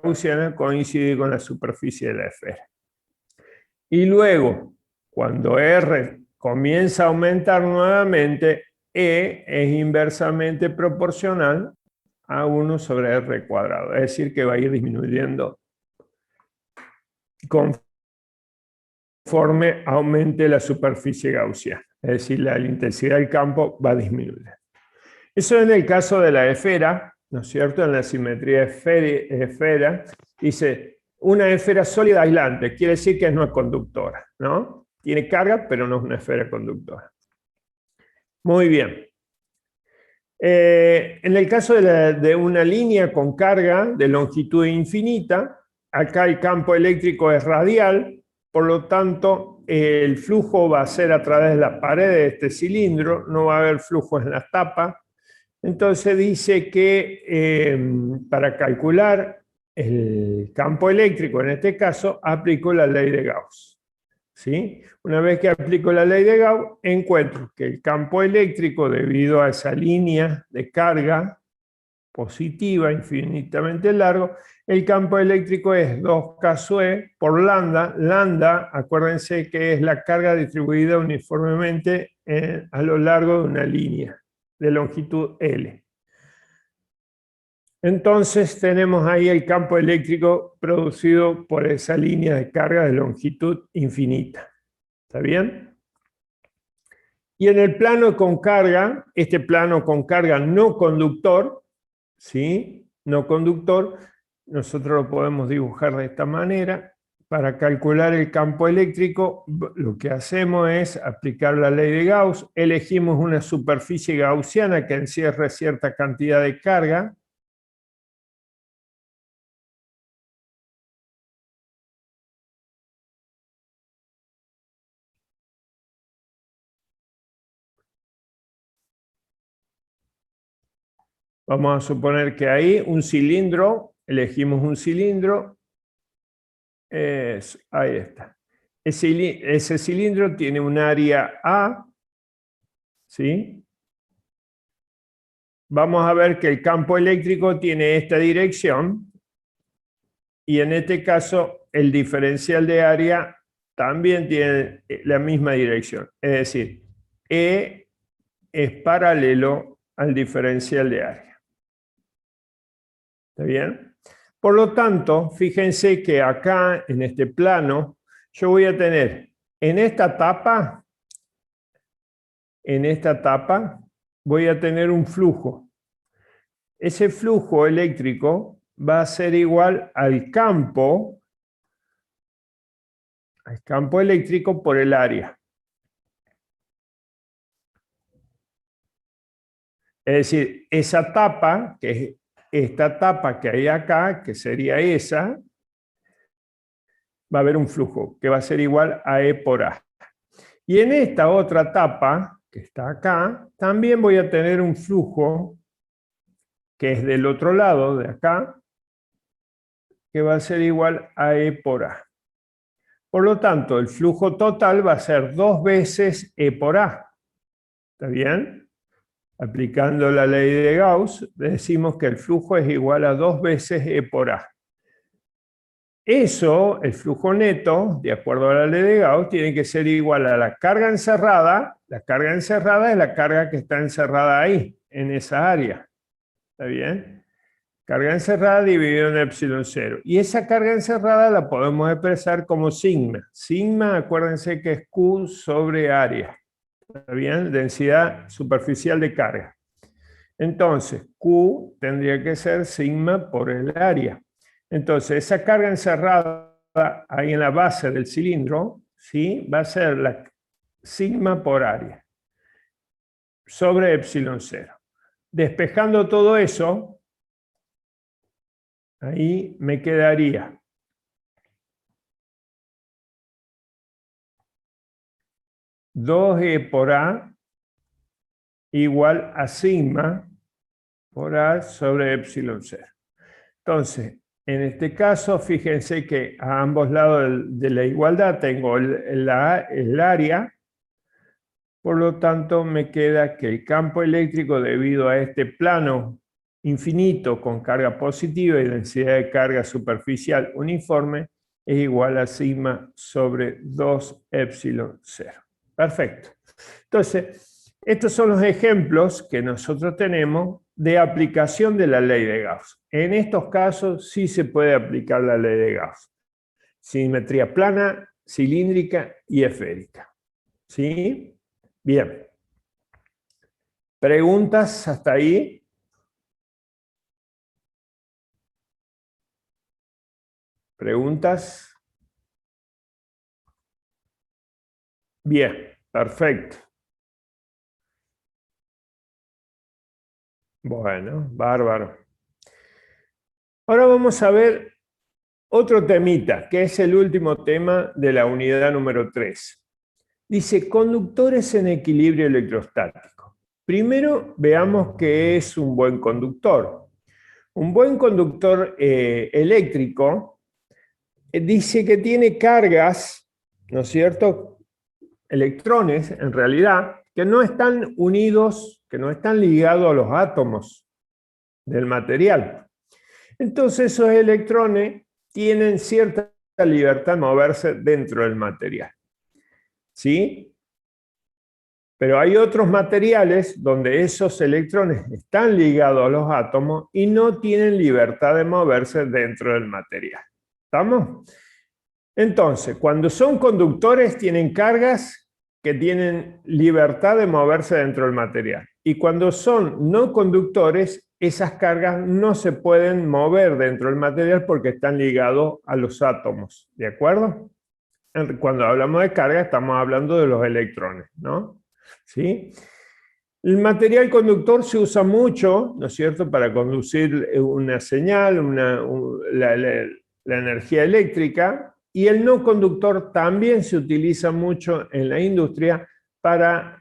gaussiana coincide con la superficie de la esfera. Y luego, cuando R comienza a aumentar nuevamente, E es inversamente proporcional a 1 sobre R cuadrado. Es decir, que va a ir disminuyendo conforme aumente la superficie gaussiana. Es decir, la intensidad del campo va a disminuir. Eso en el caso de la esfera, ¿no es cierto? En la simetría esfera, dice una esfera sólida aislante, quiere decir que no es conductora, ¿no? Tiene carga, pero no es una esfera conductora. Muy bien. En el caso de una línea con carga de longitud infinita, acá el campo eléctrico es radial, por lo tanto el flujo va a ser a través de la pared de este cilindro, no va a haber flujo en la tapa. Entonces dice que para calcular el campo eléctrico, en este caso, aplico la ley de Gauss. ¿Sí? Una vez que aplico la ley de Gauss, encuentro que el campo eléctrico, debido a esa línea de carga positiva infinitamente largo, el campo eléctrico es 2K sub E por lambda. Lambda, acuérdense que es la carga distribuida uniformemente a lo largo de una línea de longitud L. Entonces tenemos ahí el campo eléctrico producido por esa línea de carga de longitud infinita. ¿Está bien? Y en el plano con carga, este plano con carga no conductor, ¿sí? No conductor, nosotros lo podemos dibujar de esta manera. Para calcular el campo eléctrico, lo que hacemos es aplicar la ley de Gauss, elegimos una superficie gaussiana que encierre cierta cantidad de carga. Vamos a suponer que ahí un cilindro, elegimos un cilindro, ahí está. Ese cilindro tiene un área A, ¿sí? Vamos a ver que el campo eléctrico tiene esta dirección y en este caso el diferencial de área también tiene la misma dirección. Es decir, E es paralelo al diferencial de área. ¿Está bien? Por lo tanto, fíjense que acá en este plano yo voy a tener en esta tapa voy a tener un flujo. Ese flujo eléctrico va a ser igual al campo eléctrico por el área. Es decir, esa tapa, que es esta tapa que hay acá, que sería esa, va a haber un flujo que va a ser igual a E por A. Y en esta otra tapa, que está acá, también voy a tener un flujo que es del otro lado, de acá, que va a ser igual a E por A. Por lo tanto, el flujo total va a ser 2 veces E por A. ¿Está bien? Aplicando la ley de Gauss, decimos que el flujo es igual a 2 veces E por A. Eso, el flujo neto, de acuerdo a la ley de Gauss, tiene que ser igual a la carga encerrada. La carga encerrada es la carga que está encerrada ahí, en esa área. ¿Está bien? Carga encerrada dividido en epsilon 0. Y esa carga encerrada la podemos expresar como sigma. Sigma, acuérdense que es Q sobre área. ¿Está bien? Densidad superficial de carga. Entonces, Q tendría que ser sigma por el área. Entonces, esa carga encerrada ahí en la base del cilindro, ¿sí? Va a ser la sigma por área sobre epsilon 0. Despejando todo eso, ahí me quedaría (2e por a) igual a sigma por a sobre epsilon 0. Entonces, en este caso, fíjense que a ambos lados de la igualdad tengo el área, por lo tanto me queda que el campo eléctrico, debido a este plano infinito con carga positiva y densidad de carga superficial uniforme es igual a sigma sobre 2 epsilon 0. Perfecto. Entonces, estos son los ejemplos que nosotros tenemos de aplicación de la ley de Gauss. En estos casos sí se puede aplicar la ley de Gauss. Simetría plana, cilíndrica y esférica. ¿Sí? Bien. ¿Preguntas hasta ahí? ¿Preguntas? Bien, perfecto. Bueno, bárbaro. Ahora vamos a ver otro temita, que es el último tema de la unidad número 3. Dice, conductores en equilibrio electrostático. Primero veamos qué es un buen conductor. Un buen conductor eléctrico dice que tiene cargas, ¿no es cierto?, electrones, en realidad, que no están unidos, que no están ligados a los átomos del material. Entonces esos electrones tienen cierta libertad de moverse dentro del material. ¿Sí? Pero hay otros materiales donde esos electrones están ligados a los átomos y no tienen libertad de moverse dentro del material. ¿Estamos? Entonces, cuando son conductores tienen cargas que tienen libertad de moverse dentro del material. Y cuando son no conductores, esas cargas no se pueden mover dentro del material porque están ligados a los átomos. ¿De acuerdo? Cuando hablamos de carga estamos hablando de los electrones, ¿no? ¿Sí? El material conductor se usa mucho, ¿no es cierto?, para conducir una señal, la energía eléctrica, y el no conductor también se utiliza mucho en la industria para,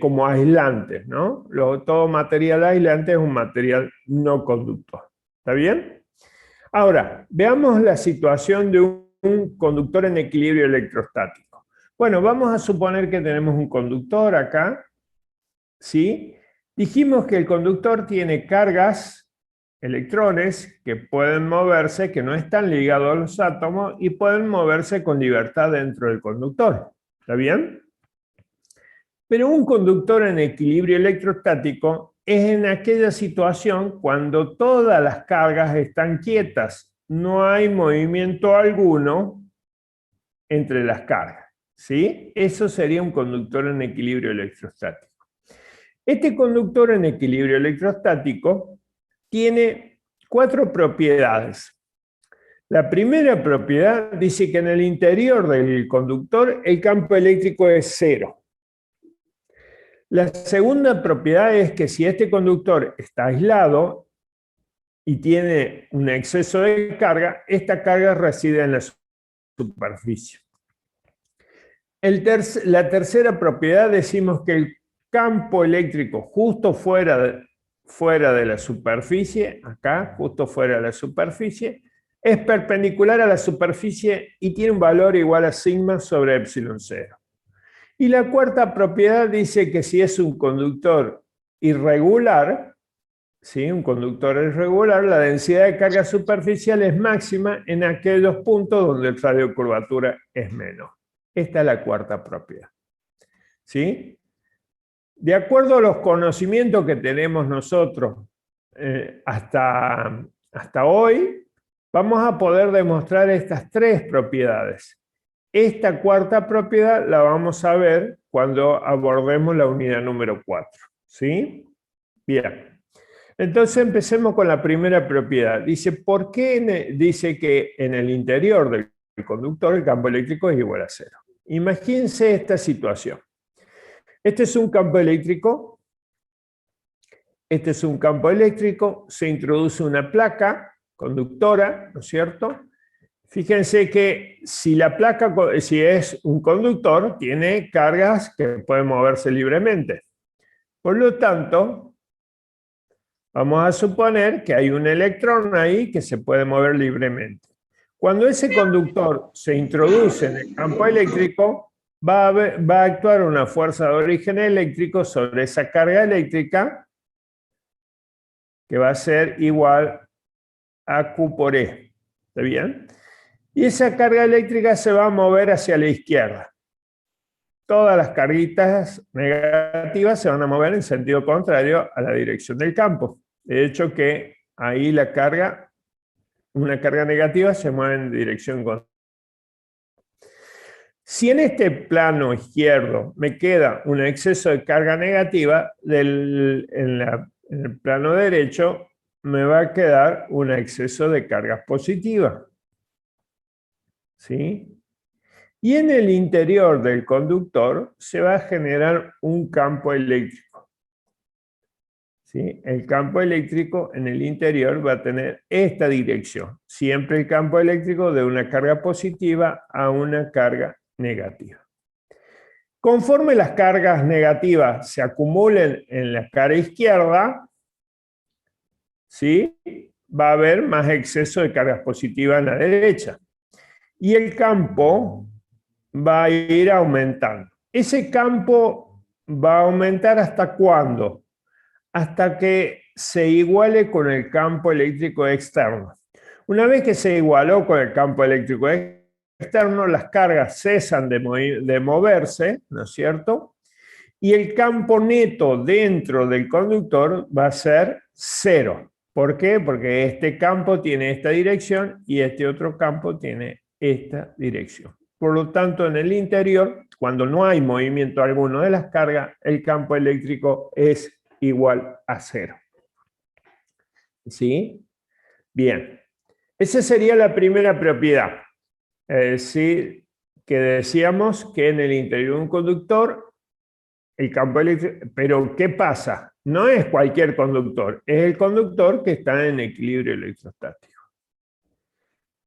como aislante, ¿no? Todo material aislante es un material no conductor. ¿Está bien? Ahora, veamos la situación de un conductor en equilibrio electrostático. Bueno, vamos a suponer que tenemos un conductor acá, ¿sí? Dijimos que el conductor tiene cargas, electrones, que pueden moverse, que no están ligados a los átomos y pueden moverse con libertad dentro del conductor. ¿Está bien? Pero un conductor en equilibrio electrostático es en aquella situación cuando todas las cargas están quietas, no hay movimiento alguno entre las cargas. ¿Sí? Eso sería un conductor en equilibrio electrostático. Este conductor en equilibrio electrostático tiene 4 propiedades. La primera propiedad dice que en el interior del conductor el campo eléctrico es 0. La segunda propiedad es que si este conductor está aislado y tiene un exceso de carga, esta carga reside en la superficie. La tercera propiedad decimos que el campo eléctrico justo fuera de la superficie, acá, justo fuera de la superficie, es perpendicular a la superficie y tiene un valor igual a sigma sobre epsilon 0. Y la cuarta propiedad dice que si es un conductor irregular, ¿sí? Un conductor irregular, la densidad de carga superficial es máxima en aquellos puntos donde el radio de curvatura es menor. Esta es la cuarta propiedad. ¿Sí? De acuerdo a los conocimientos que tenemos nosotros hasta hoy, vamos a poder demostrar estas 3 propiedades. Esta cuarta propiedad la vamos a ver cuando abordemos la unidad número 4. ¿Sí? Bien. Entonces empecemos con la primera propiedad. Dice, ¿por qué dice que en el interior del conductor el campo eléctrico es igual a 0? Imagínense esta situación. Este es un campo eléctrico. Este es un campo eléctrico. Se introduce una placa conductora, ¿no es cierto? Fíjense que si la placa, si es un conductor, tiene cargas que pueden moverse libremente. Por lo tanto, vamos a suponer que hay un electrón ahí que se puede mover libremente. Cuando ese conductor se introduce en el campo eléctrico, va a actuar una fuerza de origen eléctrico sobre esa carga eléctrica que va a ser igual a Q por E. ¿Está bien? Y esa carga eléctrica se va a mover hacia la izquierda. Todas las carguitas negativas se van a mover en sentido contrario a la dirección del campo. De hecho que ahí la carga, una carga negativa se mueve en dirección contraria. Si en este plano izquierdo me queda un exceso de carga negativa, en el plano derecho me va a quedar un exceso de cargas positivas. ¿Sí? Y en el interior del conductor se va a generar un campo eléctrico. ¿Sí? El campo eléctrico en el interior va a tener esta dirección. Siempre el campo eléctrico de una carga positiva a una carga negativa. Conforme las cargas negativas se acumulen en la cara izquierda, ¿sí? Va a haber más exceso de cargas positivas en la derecha. Y el campo va a ir aumentando. Ese campo va a aumentar ¿hasta cuándo? Hasta que se iguale con el campo eléctrico externo. Una vez que se igualó con el campo eléctrico externo, las cargas cesan de moverse, ¿no es cierto? Y el campo neto dentro del conductor va a ser cero. ¿Por qué? Porque este campo tiene esta dirección y este otro campo tiene esta dirección. Por lo tanto, en el interior, cuando no hay movimiento alguno de las cargas, el campo eléctrico es igual a cero. ¿Sí? Bien. Esa sería la primera propiedad. Es decir, que decíamos que en el interior de un conductor, el campo eléctrico... Pero, ¿qué pasa? No es cualquier conductor, es el conductor que está en equilibrio electrostático.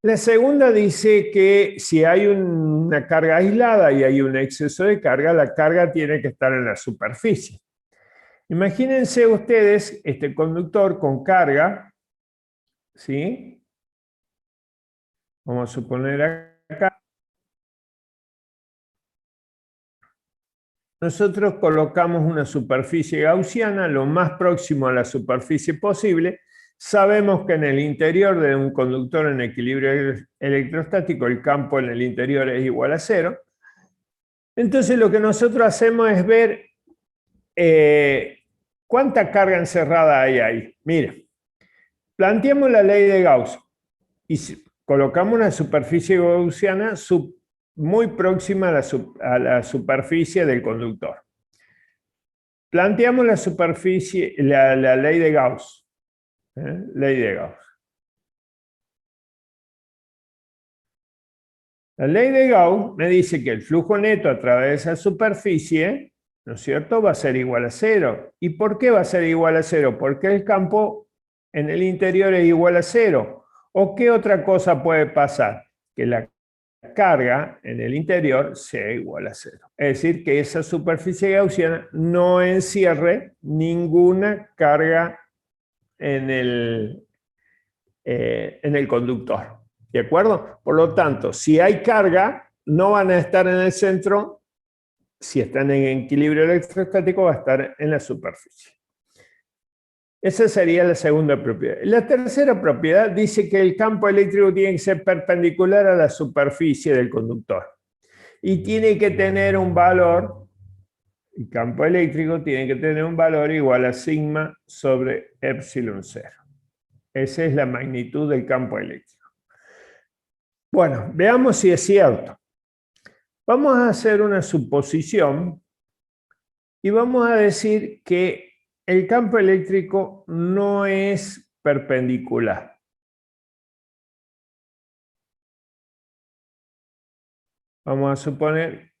La segunda dice que si hay una carga aislada y hay un exceso de carga, la carga tiene que estar en la superficie. Imagínense ustedes este conductor con carga, ¿sí? Vamos a suponer acá. Nosotros colocamos una superficie gaussiana lo más próximo a la superficie posible. Sabemos que en el interior de un conductor en equilibrio electrostático el campo en el interior es igual a cero. Entonces lo que nosotros hacemos es ver cuánta carga encerrada hay ahí. Mire, planteamos la ley de Gauss y colocamos una superficie gaussiana muy próxima a la superficie del conductor. Planteamos la superficie, la ley de Gauss. Ley de Gauss. La ley de Gauss me dice que el flujo neto a través de esa superficie, ¿no es cierto?, va a ser igual a cero. ¿Y por qué va a ser igual a cero? Porque el campo en el interior es igual a cero. ¿O qué otra cosa puede pasar? Que la carga en el interior sea igual a cero. Es decir, que esa superficie gaussiana no encierre ninguna carga en el conductor. ¿De acuerdo? Por lo tanto, si hay carga, no van a estar en el centro. Si están en equilibrio electrostático, va a estar en la superficie. Esa sería la segunda propiedad. La tercera propiedad dice que el campo eléctrico tiene que ser perpendicular a la superficie del conductor. Y tiene que tener un valor, el campo eléctrico tiene que tener un valor igual a sigma sobre epsilon 0. Esa es la magnitud del campo eléctrico. Bueno, veamos si es cierto. Vamos a hacer una suposición y vamos a decir que el campo eléctrico no es perpendicular. Vamos a suponer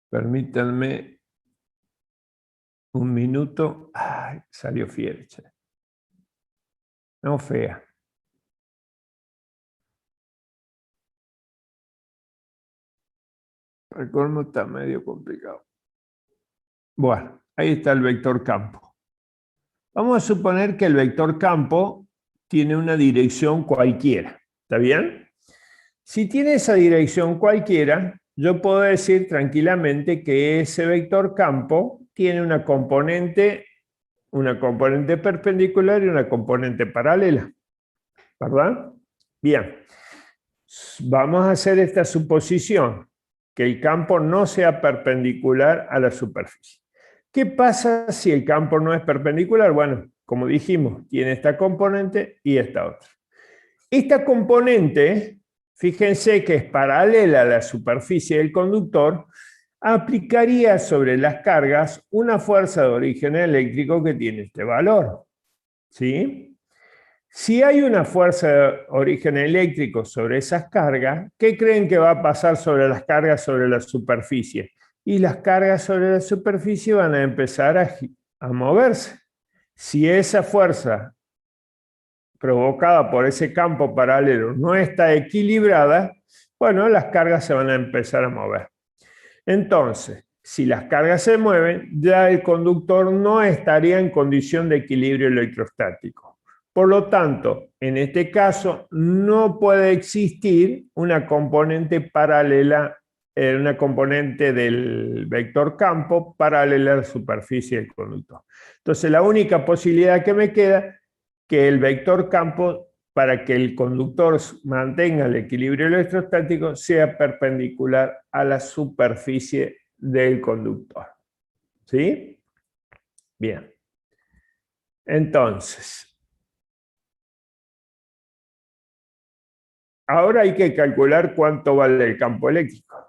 permítanme un minuto. Ay, salió fiel. No fea. El colmo está medio complicado. Bueno, ahí está el vector campo. Vamos a suponer que el vector campo tiene una dirección cualquiera. ¿Está bien? Si tiene esa dirección cualquiera, yo puedo decir tranquilamente que ese vector campo tiene una componente perpendicular y una componente paralela, ¿verdad? Bien, vamos a hacer esta suposición, que el campo no sea perpendicular a la superficie. ¿Qué pasa si el campo no es perpendicular? Bueno, como dijimos, tiene esta componente y esta otra. Esta componente, fíjense que es paralela a la superficie del conductor, aplicaría sobre las cargas una fuerza de origen eléctrico que tiene este valor. ¿Sí? Si hay una fuerza de origen eléctrico sobre esas cargas, ¿qué creen que va a pasar sobre las cargas sobre la superficie? Y las cargas sobre la superficie van a empezar a moverse. Si esa fuerza provocada por ese campo paralelo no está equilibrada, bueno, las cargas se van a empezar a mover. Entonces, si las cargas se mueven, ya el conductor no estaría en condición de equilibrio electrostático. Por lo tanto, en este caso, no puede existir una componente paralela, una componente del vector campo paralela a la superficie del conductor. Entonces, la única posibilidad que me queda que el vector campo, para que el conductor mantenga el equilibrio electrostático, sea perpendicular a la superficie del conductor. ¿Sí? Bien. Entonces, ahora hay que calcular cuánto vale el campo eléctrico.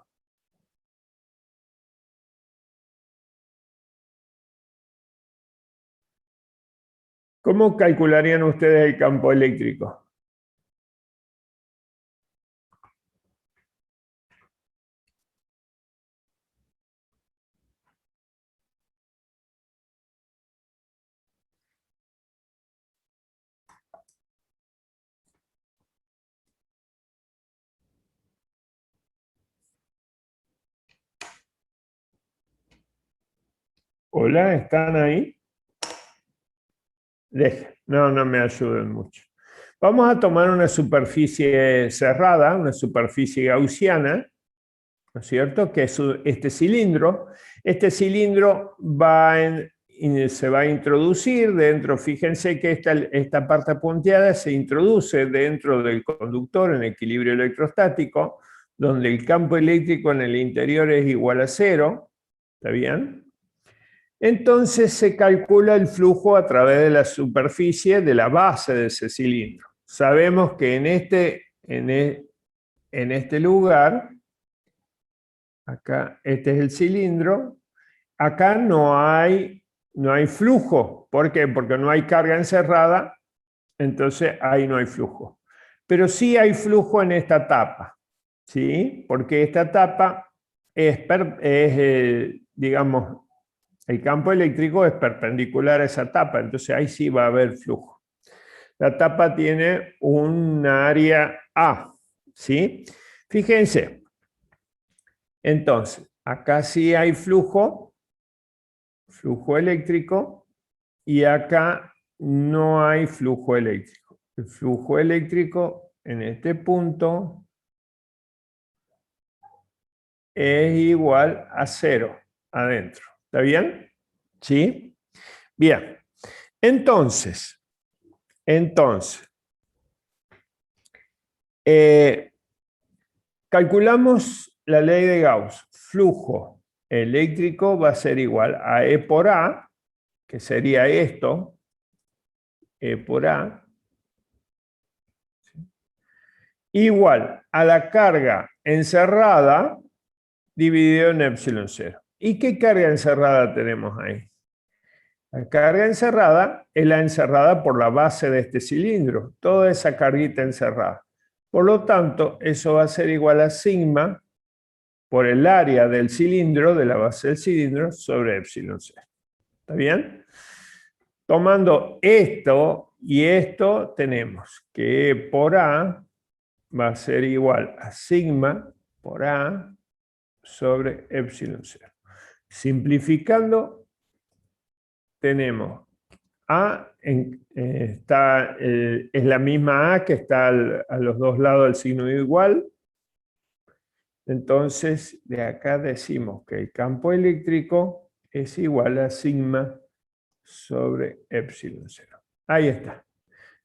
¿Cómo calcularían ustedes el campo eléctrico? Hola, ¿están ahí? No me ayuden mucho. Vamos a tomar una superficie cerrada, una superficie gaussiana, ¿no es cierto? Que es este cilindro. Este cilindro se va a introducir dentro, fíjense que esta parte punteada se introduce dentro del conductor en equilibrio electrostático, donde el campo eléctrico en el interior es igual a 0, ¿está bien? Entonces se calcula el flujo a través de la superficie de la base de ese cilindro. Sabemos que en este lugar, acá, este es el cilindro, acá no hay flujo. ¿Por qué? Porque no hay carga encerrada, entonces ahí no hay flujo. Pero sí hay flujo en esta tapa, ¿sí? Porque esta tapa digamos, el campo eléctrico es perpendicular a esa tapa, entonces ahí sí va a haber flujo. La tapa tiene un área A, ¿sí? Fíjense, entonces, acá sí hay flujo eléctrico, y acá no hay flujo eléctrico. El flujo eléctrico en este punto es igual a 0 adentro. ¿Está bien? ¿Sí? Bien. Entonces, calculamos la ley de Gauss. Flujo eléctrico va a ser igual a E por A, que sería esto, E por A, igual a la carga encerrada dividido en epsilon 0. ¿Y qué carga encerrada tenemos ahí? La carga encerrada es la encerrada por la base de este cilindro, toda esa carguita encerrada. Por lo tanto, eso va a ser igual a sigma por el área del cilindro, de la base del cilindro, sobre epsilon 0. ¿Está bien? Tomando esto y esto, tenemos que E por A va a ser igual a sigma por A sobre epsilon 0. Simplificando, tenemos A, es la misma A que está a los dos lados del signo igual, Entonces, de acá decimos que el campo eléctrico es igual a sigma sobre epsilon 0. Ahí está.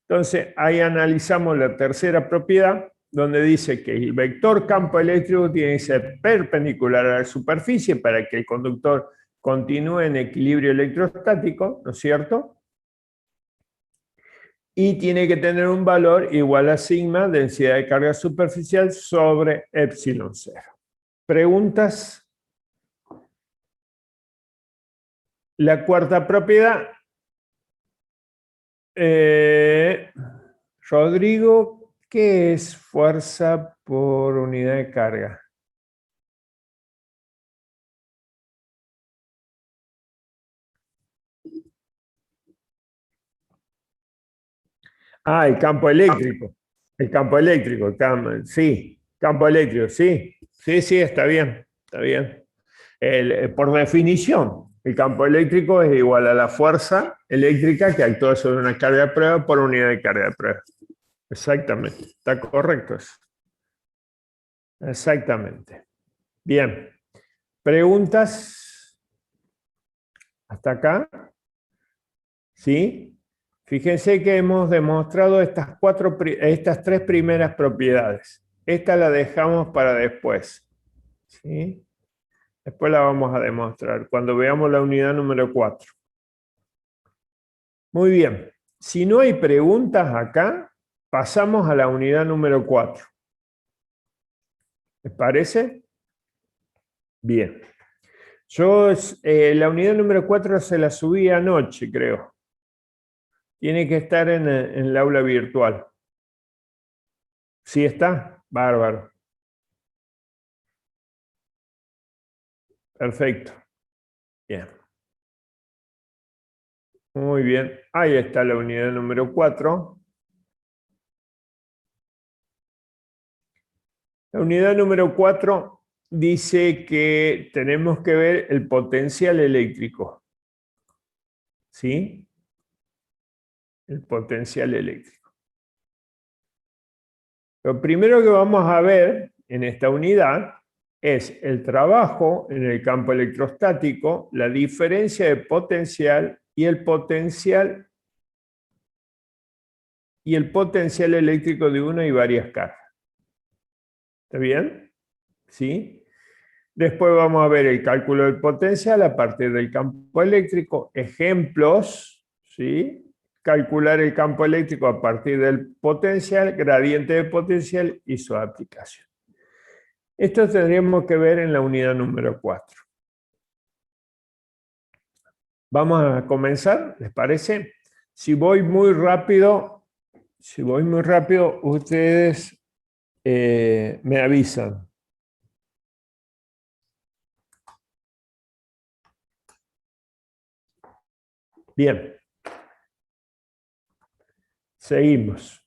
Entonces, ahí analizamos la tercera propiedad, donde dice que el vector campo eléctrico tiene que ser perpendicular a la superficie para que el conductor continúe en equilibrio electrostático, ¿no es cierto? Y tiene que tener un valor igual a sigma, densidad de carga superficial, sobre epsilon 0. ¿Preguntas? La cuarta propiedad. Rodrigo, ¿qué es fuerza por unidad de carga? Ah, el campo eléctrico. El campo eléctrico, sí. Campo eléctrico, sí. Sí, sí, está bien. Está bien. Por definición, el campo eléctrico es igual a la fuerza eléctrica que actúa sobre una carga de prueba por unidad de carga de prueba. Exactamente. Está correcto eso. Exactamente. Bien. ¿Preguntas hasta acá? ¿Sí? Fíjense que hemos demostrado estas tres primeras propiedades. Esta la dejamos para después. ¿Sí? Después la vamos a demostrar cuando veamos la unidad número 4. Muy bien. Si no hay preguntas acá, pasamos a la unidad número 4. ¿Les parece? Bien. Yo la unidad número 4 se la subí anoche, creo. Tiene que estar en el aula virtual. ¿Sí está? Bárbaro. Perfecto. Bien. Muy bien. Ahí está la unidad número 4. La unidad número 4 dice que tenemos que ver el potencial eléctrico. ¿Sí? El potencial eléctrico. Lo primero que vamos a ver en esta unidad es el trabajo en el campo electrostático, la diferencia de potencial y el potencial eléctrico de una y varias cargas. ¿Está bien? ¿Sí? Después vamos a ver el cálculo del potencial a partir del campo eléctrico, ejemplos, ¿sí? Calcular el campo eléctrico a partir del potencial, gradiente de potencial y su aplicación. Esto tendríamos que ver en la unidad número 4. Vamos a comenzar, ¿les parece? Si voy muy rápido, ustedes me avisan. Bien. Seguimos.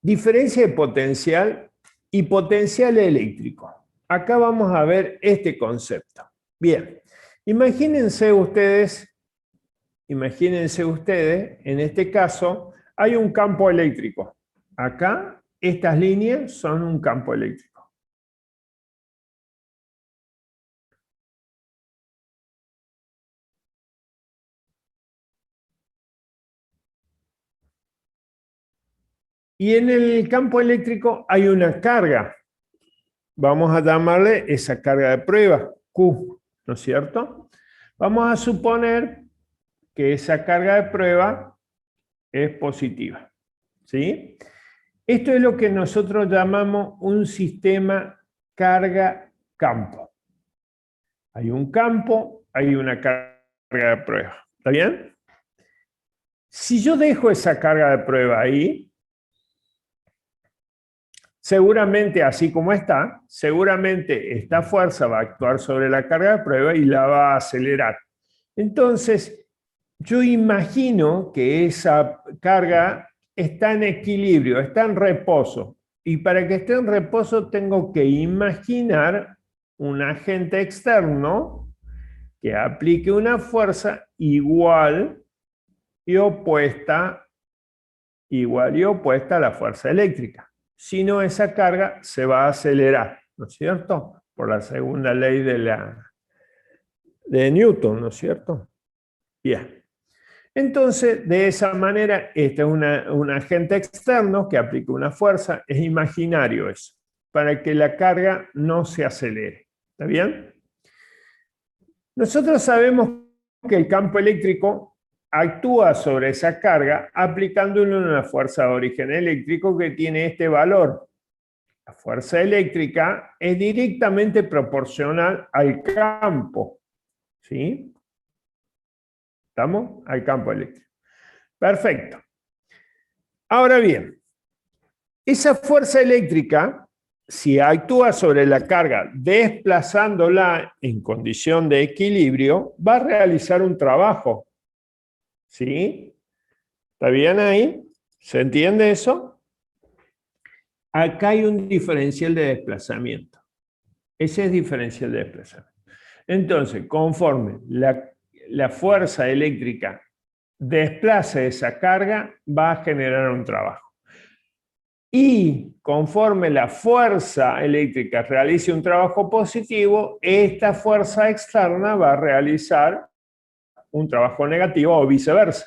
Diferencia de potencial y potencial eléctrico. Acá vamos a ver este concepto. Bien, imagínense ustedes, en este caso, hay un campo eléctrico. Acá, estas líneas son un campo eléctrico. Y en el campo eléctrico hay una carga. Vamos a llamarle esa carga de prueba, Q, ¿no es cierto? Vamos a suponer que esa carga de prueba es positiva, ¿sí? Esto es lo que nosotros llamamos un sistema carga-campo. Hay un campo, hay una carga de prueba, ¿está bien? Si yo dejo esa carga de prueba ahí, seguramente, así como está, seguramente esta fuerza va a actuar sobre la carga de prueba y la va a acelerar. Entonces, yo imagino que esa carga está en equilibrio, está en reposo. Y para que esté en reposo tengo que imaginar un agente externo que aplique una fuerza igual y opuesta a la fuerza eléctrica. sino esa carga se va a acelerar, ¿no es cierto? Por la segunda ley de Newton, ¿no es cierto? Bien. Entonces, de esa manera, este es un agente externo que aplica una fuerza, es imaginario eso, para que la carga no se acelere. ¿Está bien? Nosotros sabemos que el campo eléctrico actúa sobre esa carga aplicándole una fuerza de origen eléctrico que tiene este valor. La fuerza eléctrica es directamente proporcional al campo. ¿Sí? ¿Estamos? Al campo eléctrico. Perfecto. Ahora bien, esa fuerza eléctrica, si actúa sobre la carga desplazándola en condición de equilibrio, va a realizar un trabajo. ¿Sí? ¿Está bien ahí? ¿Se entiende eso? Acá hay un diferencial de desplazamiento. Ese es diferencial de desplazamiento. Entonces, conforme la fuerza eléctrica desplace esa carga, va a generar un trabajo. Y conforme la fuerza eléctrica realice un trabajo positivo, esta fuerza externa va a realizar un trabajo negativo o viceversa.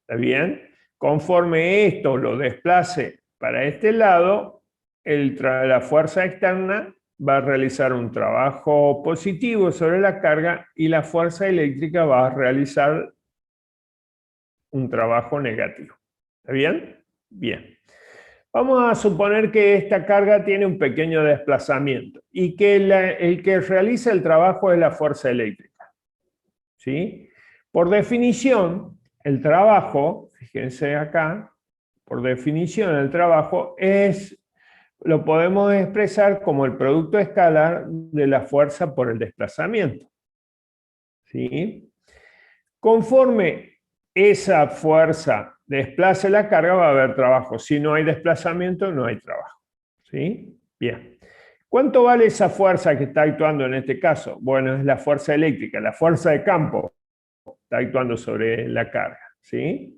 ¿Está bien? Conforme esto lo desplace para este lado, la fuerza externa va a realizar un trabajo positivo sobre la carga y la fuerza eléctrica va a realizar un trabajo negativo. ¿Está bien? Bien. Vamos a suponer que esta carga tiene un pequeño desplazamiento y que el que realiza el trabajo es la fuerza eléctrica. ¿Sí? Por definición, el trabajo, fíjense acá, por definición el trabajo lo podemos expresar como el producto escalar de la fuerza por el desplazamiento. ¿Sí? Conforme esa fuerza desplace la carga, va a haber trabajo. Si no hay desplazamiento, no hay trabajo. ¿Sí? Bien. ¿Cuánto vale esa fuerza que está actuando en este caso? Bueno, es la fuerza eléctrica, la fuerza de campo está actuando sobre la carga. ¿Sí?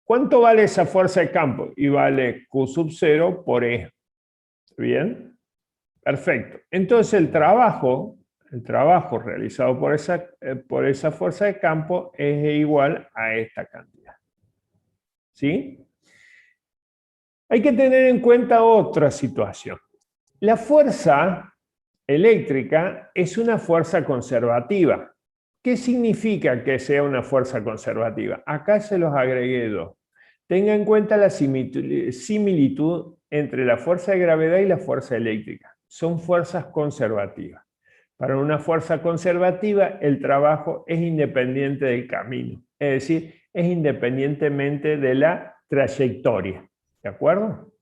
¿Cuánto vale esa fuerza de campo? Y vale Q sub 0 por E. ¿Bien? Perfecto. Entonces el trabajo realizado por esa fuerza de campo es igual a esta cantidad. ¿Sí? Hay que tener en cuenta otra situación. La fuerza eléctrica es una fuerza conservativa. ¿Qué significa que sea una fuerza conservativa? Acá se los agregué dos. Tenga en cuenta la similitud entre la fuerza de gravedad y la fuerza eléctrica. Son fuerzas conservativas. Para una fuerza conservativa, el trabajo es independiente del camino, es decir, es independientemente de la trayectoria. ¿De acuerdo?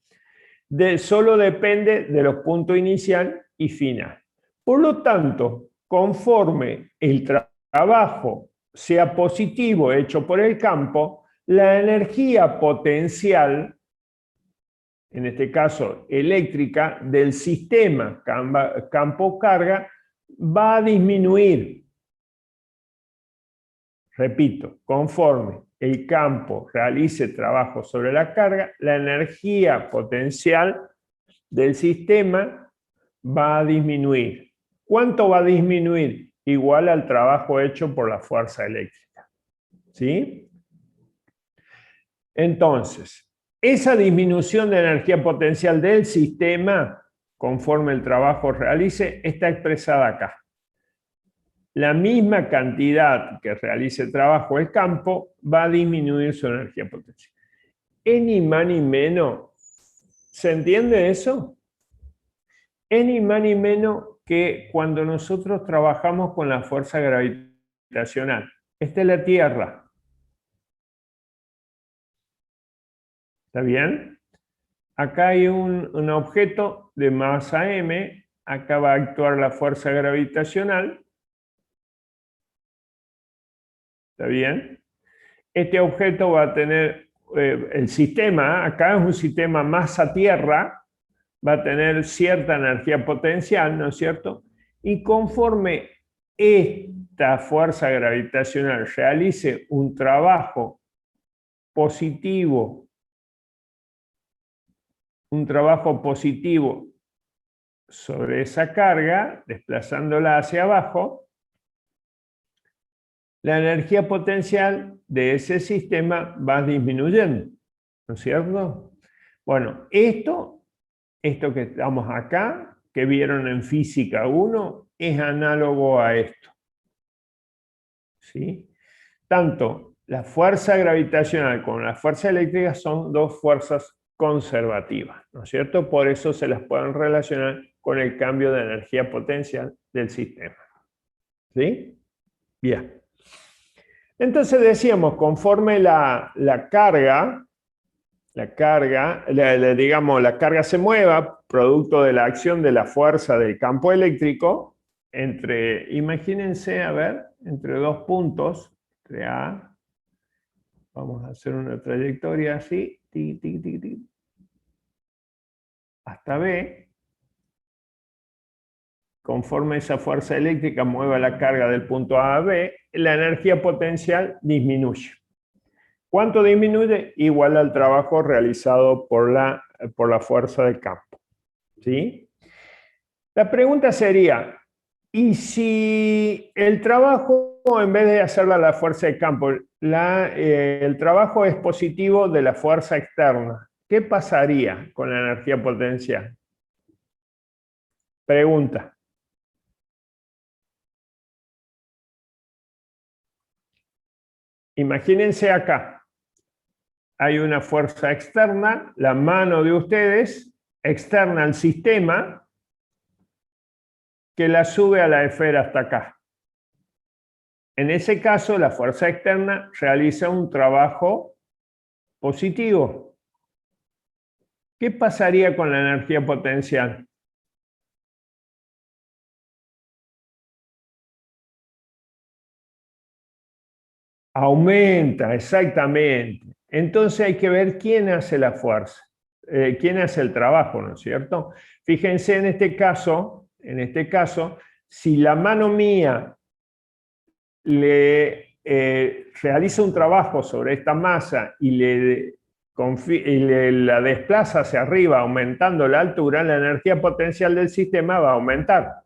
Solo depende de los puntos inicial y final. Por lo tanto, conforme el trabajo sea positivo hecho por el campo, la energía potencial, en este caso eléctrica, del sistema campo-carga, va a disminuir. Repito, conforme el campo realice trabajo sobre la carga, la energía potencial del sistema va a disminuir. ¿Cuánto va a disminuir? Igual al trabajo hecho por la fuerza eléctrica. ¿Sí? Entonces, esa disminución de energía potencial del sistema, conforme el trabajo realice, está expresada acá. La misma cantidad que realice el trabajo el campo va a disminuir su energía potencial. Es ni más ni menos. ¿Se entiende eso? Es ni más ni menos que cuando nosotros trabajamos con la fuerza gravitacional. Esta es la Tierra. ¿Está bien? Acá hay un objeto de masa m. Acá va a actuar la fuerza gravitacional. ¿Está bien? Este objeto va a tener el sistema, acá es un sistema masa-tierra, va a tener cierta energía potencial, ¿no es cierto? Y conforme esta fuerza gravitacional realice un trabajo positivo un trabajo positivo sobre esa carga, desplazándola hacia abajo, la energía potencial de ese sistema va disminuyendo, ¿no es cierto? Bueno, esto que estamos acá, que vieron en física 1, es análogo a esto, ¿sí? Tanto la fuerza gravitacional como la fuerza eléctrica son dos fuerzas conservativas, ¿no es cierto? Por eso se las pueden relacionar con el cambio de energía potencial del sistema, ¿sí? Bien. Entonces decíamos, conforme la carga se mueva, producto de la acción de la fuerza del campo eléctrico, imagínense, a ver, entre dos puntos, entre A, vamos a hacer una trayectoria así, hasta B, conforme esa fuerza eléctrica mueva la carga del punto A a B, la energía potencial disminuye. ¿Cuánto disminuye? Igual al trabajo realizado por la fuerza del campo, ¿sí? La pregunta sería, ¿y si el trabajo, en vez de hacerla a la fuerza del campo, el trabajo es positivo de la fuerza externa? ¿Qué pasaría con la energía potencial? Pregunta. Imagínense acá, hay una fuerza externa, la mano de ustedes, externa al sistema, que la sube a la esfera hasta acá. En ese caso, la fuerza externa realiza un trabajo positivo. ¿Qué pasaría con la energía potencial? Aumenta, exactamente. Entonces hay que ver quién hace la fuerza, quién hace el trabajo, ¿no es cierto? Fíjense en este caso, si la mano mía realiza un trabajo sobre esta masa y la desplaza hacia arriba, aumentando la altura, la energía potencial del sistema va a aumentar.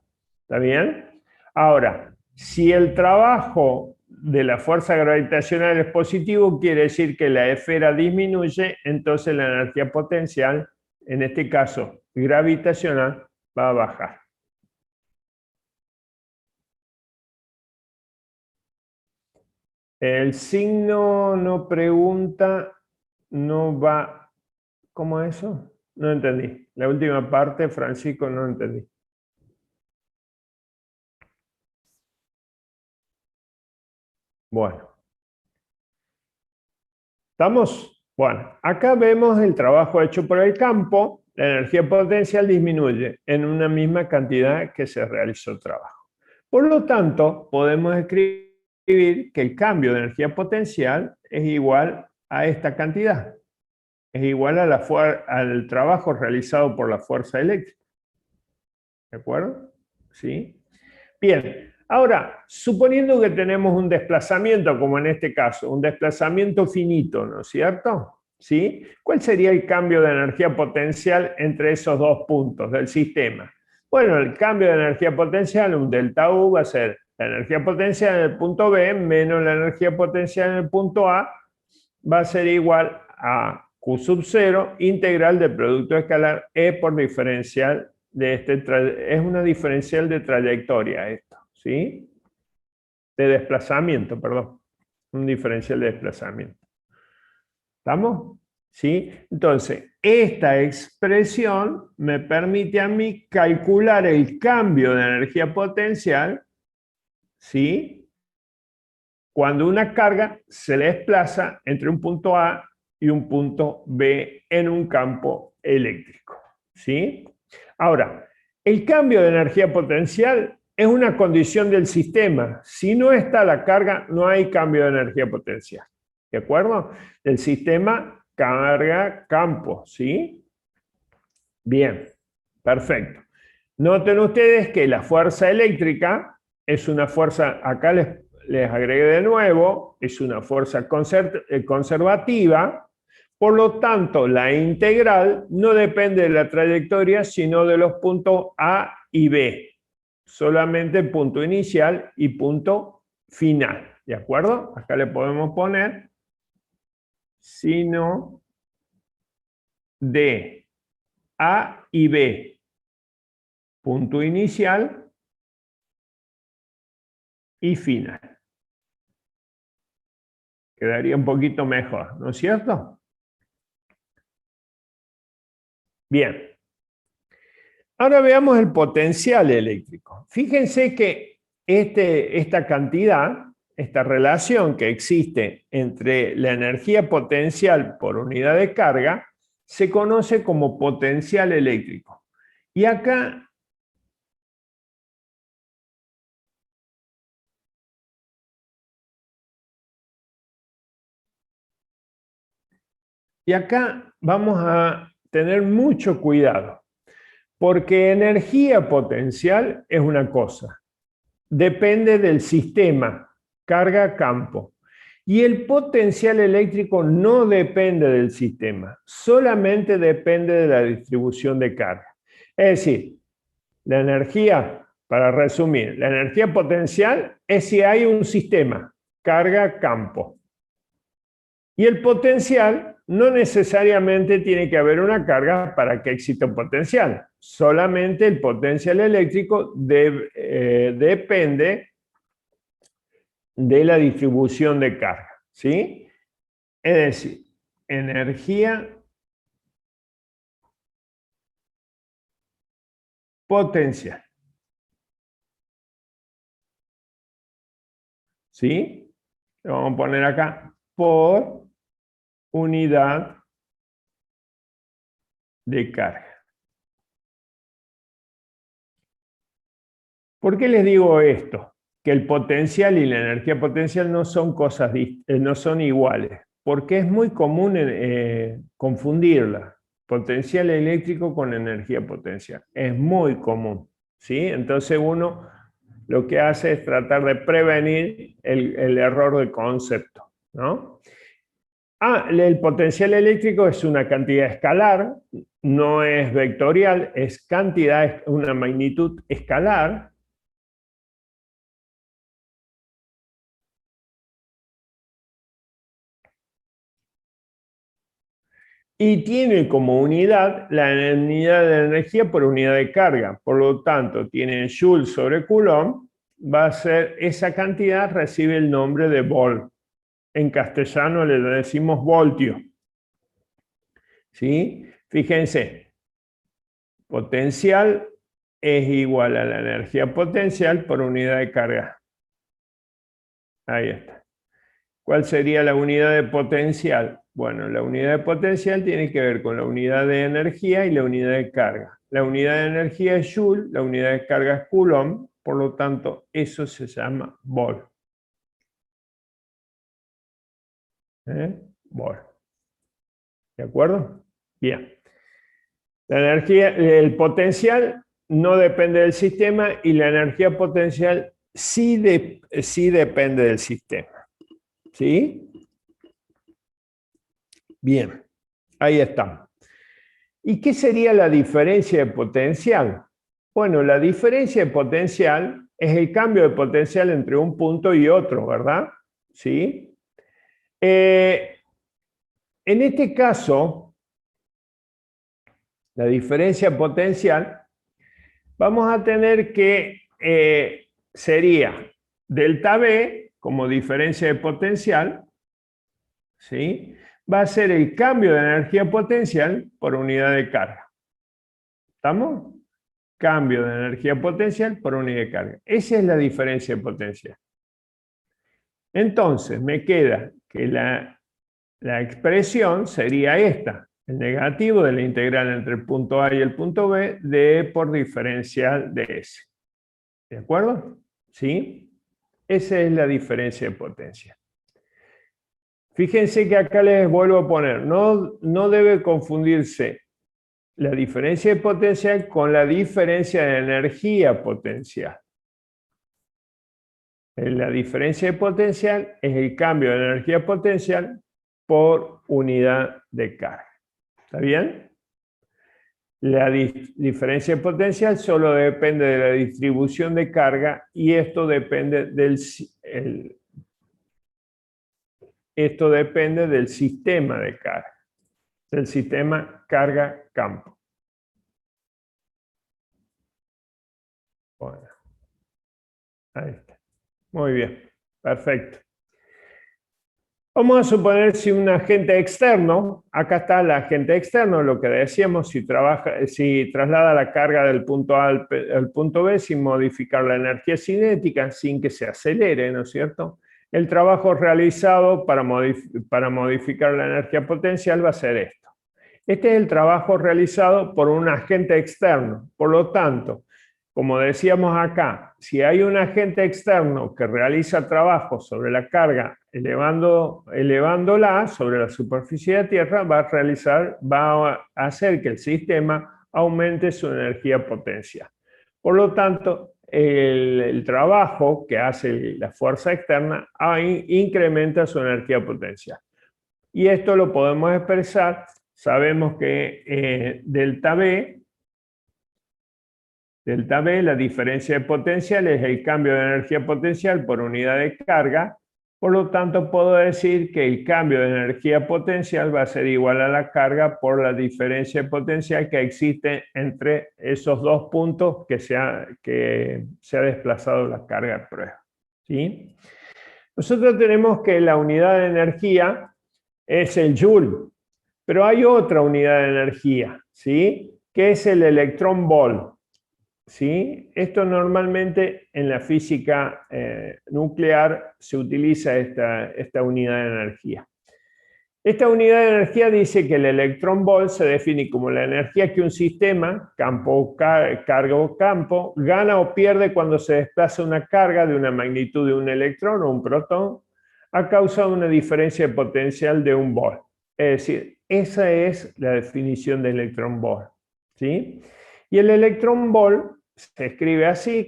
¿Está bien? Ahora, si el trabajo de la fuerza gravitacional es positivo, quiere decir que la esfera disminuye, entonces la energía potencial, en este caso gravitacional, va a bajar. El signo no pregunta, no va. ¿Cómo es eso? No entendí. La última parte, Francisco, no entendí. Bueno. ¿Estamos? Bueno, acá vemos el trabajo hecho por el campo. La energía potencial disminuye en una misma cantidad que se realizó el trabajo. Por lo tanto, podemos escribir que el cambio de energía potencial es igual a esta cantidad. Es igual a al trabajo realizado por la fuerza eléctrica. ¿De acuerdo? ¿Sí? Bien, ahora, suponiendo que tenemos un desplazamiento, como en este caso, un desplazamiento finito, ¿no es cierto? ¿Sí? ¿Cuál sería el cambio de energía potencial entre esos dos puntos del sistema? Bueno, el cambio de energía potencial, un delta U, va a ser la energía potencial en el punto B menos la energía potencial en el punto A, va a ser igual a Q sub 0 integral del producto escalar E por diferencial de es una diferencial de trayectoria esto, ¿sí? De desplazamiento, perdón. Un diferencial de desplazamiento. ¿Estamos? ¿Sí? Entonces, esta expresión me permite a mí calcular el cambio de energía potencial, ¿sí? Cuando una carga se desplaza entre un punto A y un punto B en un campo eléctrico, ¿sí? Ahora, el cambio de energía potencial es una condición del sistema. Si no está la carga, no hay cambio de energía potencial. ¿De acuerdo? El sistema carga campo, ¿sí? Bien, perfecto. Noten ustedes que la fuerza eléctrica es una fuerza, acá les agregué de nuevo, es una fuerza conservativa, Por lo tanto, la integral no depende de la trayectoria, sino de los puntos A y B. Solamente punto inicial y punto final. ¿De acuerdo? Acá le podemos poner sino de A y B. Punto inicial y final. Quedaría un poquito mejor, ¿no es cierto? Bien. Ahora veamos el potencial eléctrico. Fíjense que esta cantidad, esta relación que existe entre la energía potencial por unidad de carga, se conoce como potencial eléctrico. Y acá vamos a tener mucho cuidado, porque energía potencial es una cosa, depende del sistema, carga-campo. Y el potencial eléctrico no depende del sistema, solamente depende de la distribución de carga. Es decir, la energía, para resumir, la energía potencial es si hay un sistema, carga-campo. Y el potencial no necesariamente tiene que haber una carga para que exista un potencial. Solamente el potencial eléctrico depende de la distribución de carga, ¿sí? Es decir, energía potencial, ¿sí? Lo vamos a poner acá, por unidad de carga. ¿Por qué les digo esto? Que el potencial y la energía potencial no son cosas, no son iguales, porque es muy común confundirla, potencial eléctrico con energía potencial. Es muy común, ¿sí? Entonces uno lo que hace es tratar de prevenir el error de concepto, ¿no? El potencial eléctrico es una cantidad escalar, no es vectorial, es cantidad, una magnitud escalar. Y tiene como unidad la unidad de energía por unidad de carga. Por lo tanto, tiene Joule sobre Coulomb, va a ser esa cantidad, recibe el nombre de volt. En castellano le decimos voltio. ¿Sí? Fíjense, potencial es igual a la energía potencial por unidad de carga. Ahí está. ¿Cuál sería la unidad de potencial? Bueno, la unidad de potencial tiene que ver con la unidad de energía y la unidad de carga. La unidad de energía es Joule, la unidad de carga es Coulomb, por lo tanto, eso se llama volt. Volt. ¿De acuerdo? Bien. La energía, el potencial no depende del sistema y la energía potencial sí depende del sistema. ¿Sí? Bien, ahí estamos. ¿Y qué sería la diferencia de potencial? Bueno, la diferencia de potencial es el cambio de potencial entre un punto y otro, ¿verdad? ¿Sí? En este caso, la diferencia potencial, vamos a tener que sería delta B como diferencia de potencial, ¿sí? Va a ser el cambio de energía potencial por unidad de carga. ¿Estamos? Cambio de energía potencial por unidad de carga. Esa es la diferencia de potencial. Entonces, me queda que la expresión sería esta. El negativo de la integral entre el punto A y el punto B de E por diferencial de S. ¿De acuerdo? ¿Sí? Esa es la diferencia de potencial. Fíjense que acá les vuelvo a poner, no debe confundirse la diferencia de potencial con la diferencia de energía potencial. La diferencia de potencial es el cambio de energía potencial por unidad de carga. ¿Está bien? La diferencia de potencial solo depende de la distribución de carga y esto depende del sistema de carga, del sistema carga-campo. Bueno, ahí está. Muy bien, perfecto. Vamos a suponer si un agente externo, acá está el agente externo, lo que decíamos, si traslada la carga del punto A al punto B sin modificar la energía cinética, sin que se acelere, ¿no es cierto? El trabajo realizado para modificar la energía potencial va a ser esto. Este es el trabajo realizado por un agente externo. Por lo tanto, como decíamos acá, si hay un agente externo que realiza trabajo sobre la carga elevándola sobre la superficie de Tierra, va a hacer que el sistema aumente su energía potencial. Por lo tanto, el trabajo que hace la fuerza externa incrementa su energía potencial. Y esto lo podemos expresar, sabemos que delta B, la diferencia de potencial es el cambio de energía potencial por unidad de carga. Por lo tanto, puedo decir que el cambio de energía potencial va a ser igual a la carga por la diferencia de potencial que existe entre esos dos puntos que se ha desplazado la carga de prueba. ¿Sí? Nosotros tenemos que la unidad de energía es el joule, pero hay otra unidad de energía, ¿sí? Que es el electrón-volt. ¿Sí? Esto normalmente en la física nuclear se utiliza esta unidad de energía. Esta unidad de energía dice que el electrón-volt se define como la energía que un sistema, carga o campo, gana o pierde cuando se desplaza una carga de una magnitud de un electrón o un protón a causa de una diferencia de potencial de un volt. Es decir, esa es la definición de electrón-volt. ¿Sí? Y el electrón-volt se escribe así,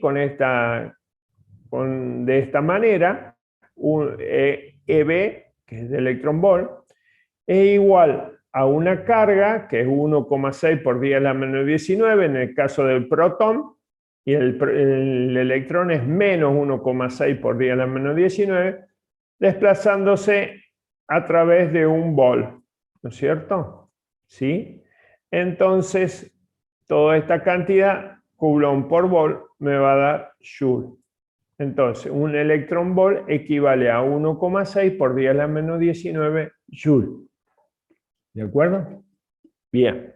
de esta manera, EB, que es de electrón-volt, es igual a una carga, que es 1,6 por 10 a la menos 19 en el caso del protón, y el electrón es menos 1,6 por 10 a la menos 19, desplazándose a través de un volt, ¿no es cierto? ¿Sí? Entonces, toda esta cantidad, Coulomb por volt, me va a dar joule. Entonces, un electrón-volt equivale a 1,6 por 10 a la menos 19 joule. ¿De acuerdo? Bien.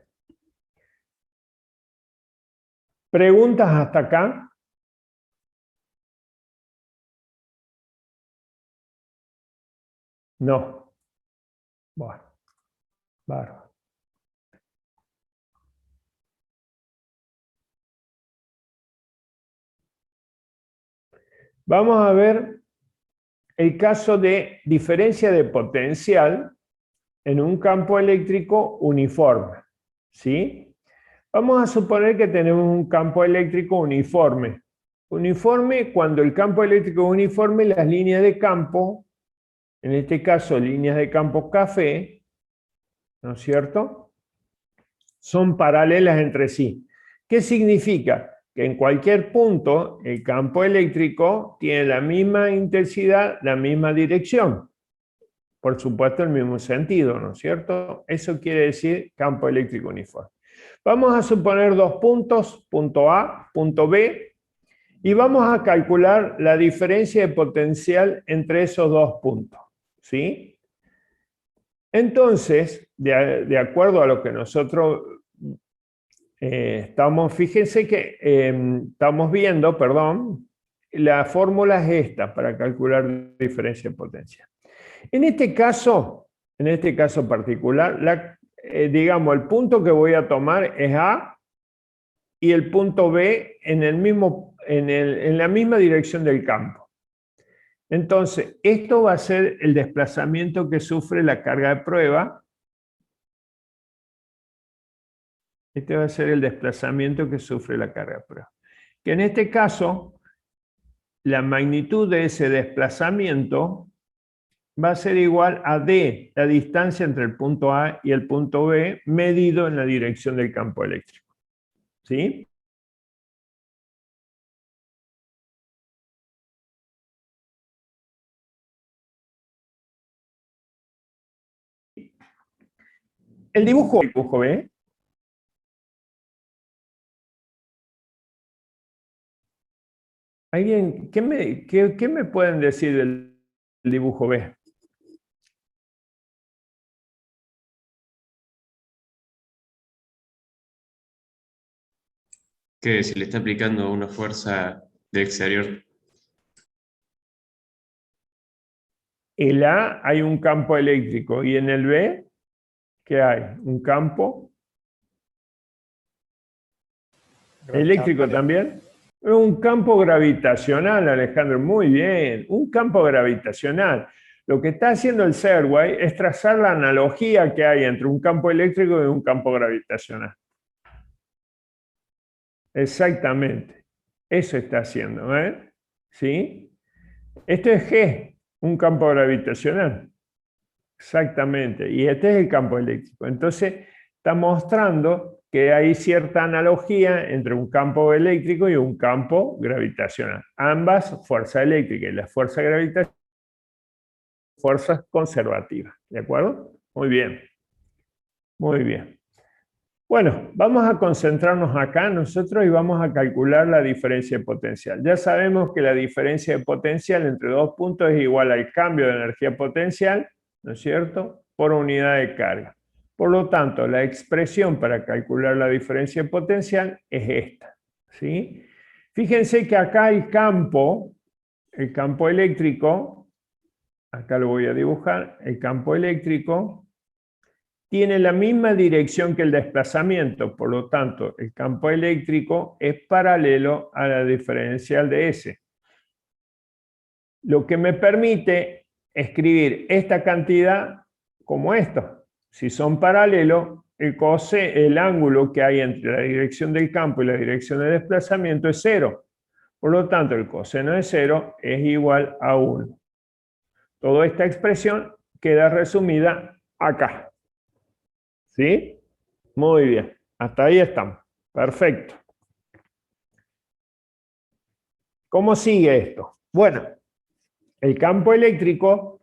¿Preguntas hasta acá? No. Bueno, bárbaro. Vamos a ver el caso de diferencia de potencial en un campo eléctrico uniforme. ¿Sí? Vamos a suponer que tenemos un campo eléctrico uniforme. Uniforme, cuando el campo eléctrico es uniforme, las líneas de campo, en este caso líneas de campo café, ¿no es cierto?, son paralelas entre sí. ¿Qué significa? Que en cualquier punto el campo eléctrico tiene la misma intensidad, la misma dirección. Por supuesto, el mismo sentido, ¿no es cierto? Eso quiere decir campo eléctrico uniforme. Vamos a suponer dos puntos, punto A, punto B, y vamos a calcular la diferencia de potencial entre esos dos puntos. ¿Sí? Entonces, de acuerdo a lo que nosotros fíjense que estamos viendo, perdón, la fórmula es esta para calcular diferencia de potencial. En este caso particular, digamos, el punto que voy a tomar es A y el punto B en la misma dirección del campo. Entonces, esto va a ser el desplazamiento que sufre la carga de prueba. Este va a ser el desplazamiento que sufre la carga de prueba. Que en este caso, la magnitud de ese desplazamiento va a ser igual a D, la distancia entre el punto A y el punto B, medido en la dirección del campo eléctrico. ¿Sí? El dibujo B. ¿Alguien, qué me pueden decir del dibujo B? Que se le está aplicando una fuerza de exterior. El A hay un campo eléctrico y en el B, ¿qué hay? Un campo eléctrico también. Un campo gravitacional, Alejandro, muy bien, un campo gravitacional. Lo que está haciendo el Serway es trazar la analogía que hay entre un campo eléctrico y un campo gravitacional. Exactamente, eso está haciendo, ¿eh? ¿Sí? Esto es G, un campo gravitacional. Exactamente, y este es el campo eléctrico. Entonces, está mostrando que hay cierta analogía entre un campo eléctrico y un campo gravitacional. Ambas, fuerza eléctrica y la fuerza gravitacional, fuerzas conservativas. ¿De acuerdo? Muy bien. Muy bien. Bueno, vamos a concentrarnos acá nosotros y vamos a calcular la diferencia de potencial. Ya sabemos que la diferencia de potencial entre dos puntos es igual al cambio de energía potencial, ¿no es cierto?, por unidad de carga. Por lo tanto, la expresión para calcular la diferencia de potencial es esta, ¿sí? Fíjense que acá el campo eléctrico, acá lo voy a dibujar, el campo eléctrico tiene la misma dirección que el desplazamiento, por lo tanto, el campo eléctrico es paralelo a la diferencial de S. Lo que me permite escribir esta cantidad como esto. Si son paralelos, el ángulo que hay entre la dirección del campo y la dirección de desplazamiento es 0. Por lo tanto, el coseno de 0 es igual a 1. Toda esta expresión queda resumida acá. ¿Sí? Muy bien. Hasta ahí estamos. Perfecto. ¿Cómo sigue esto? Bueno, el campo eléctrico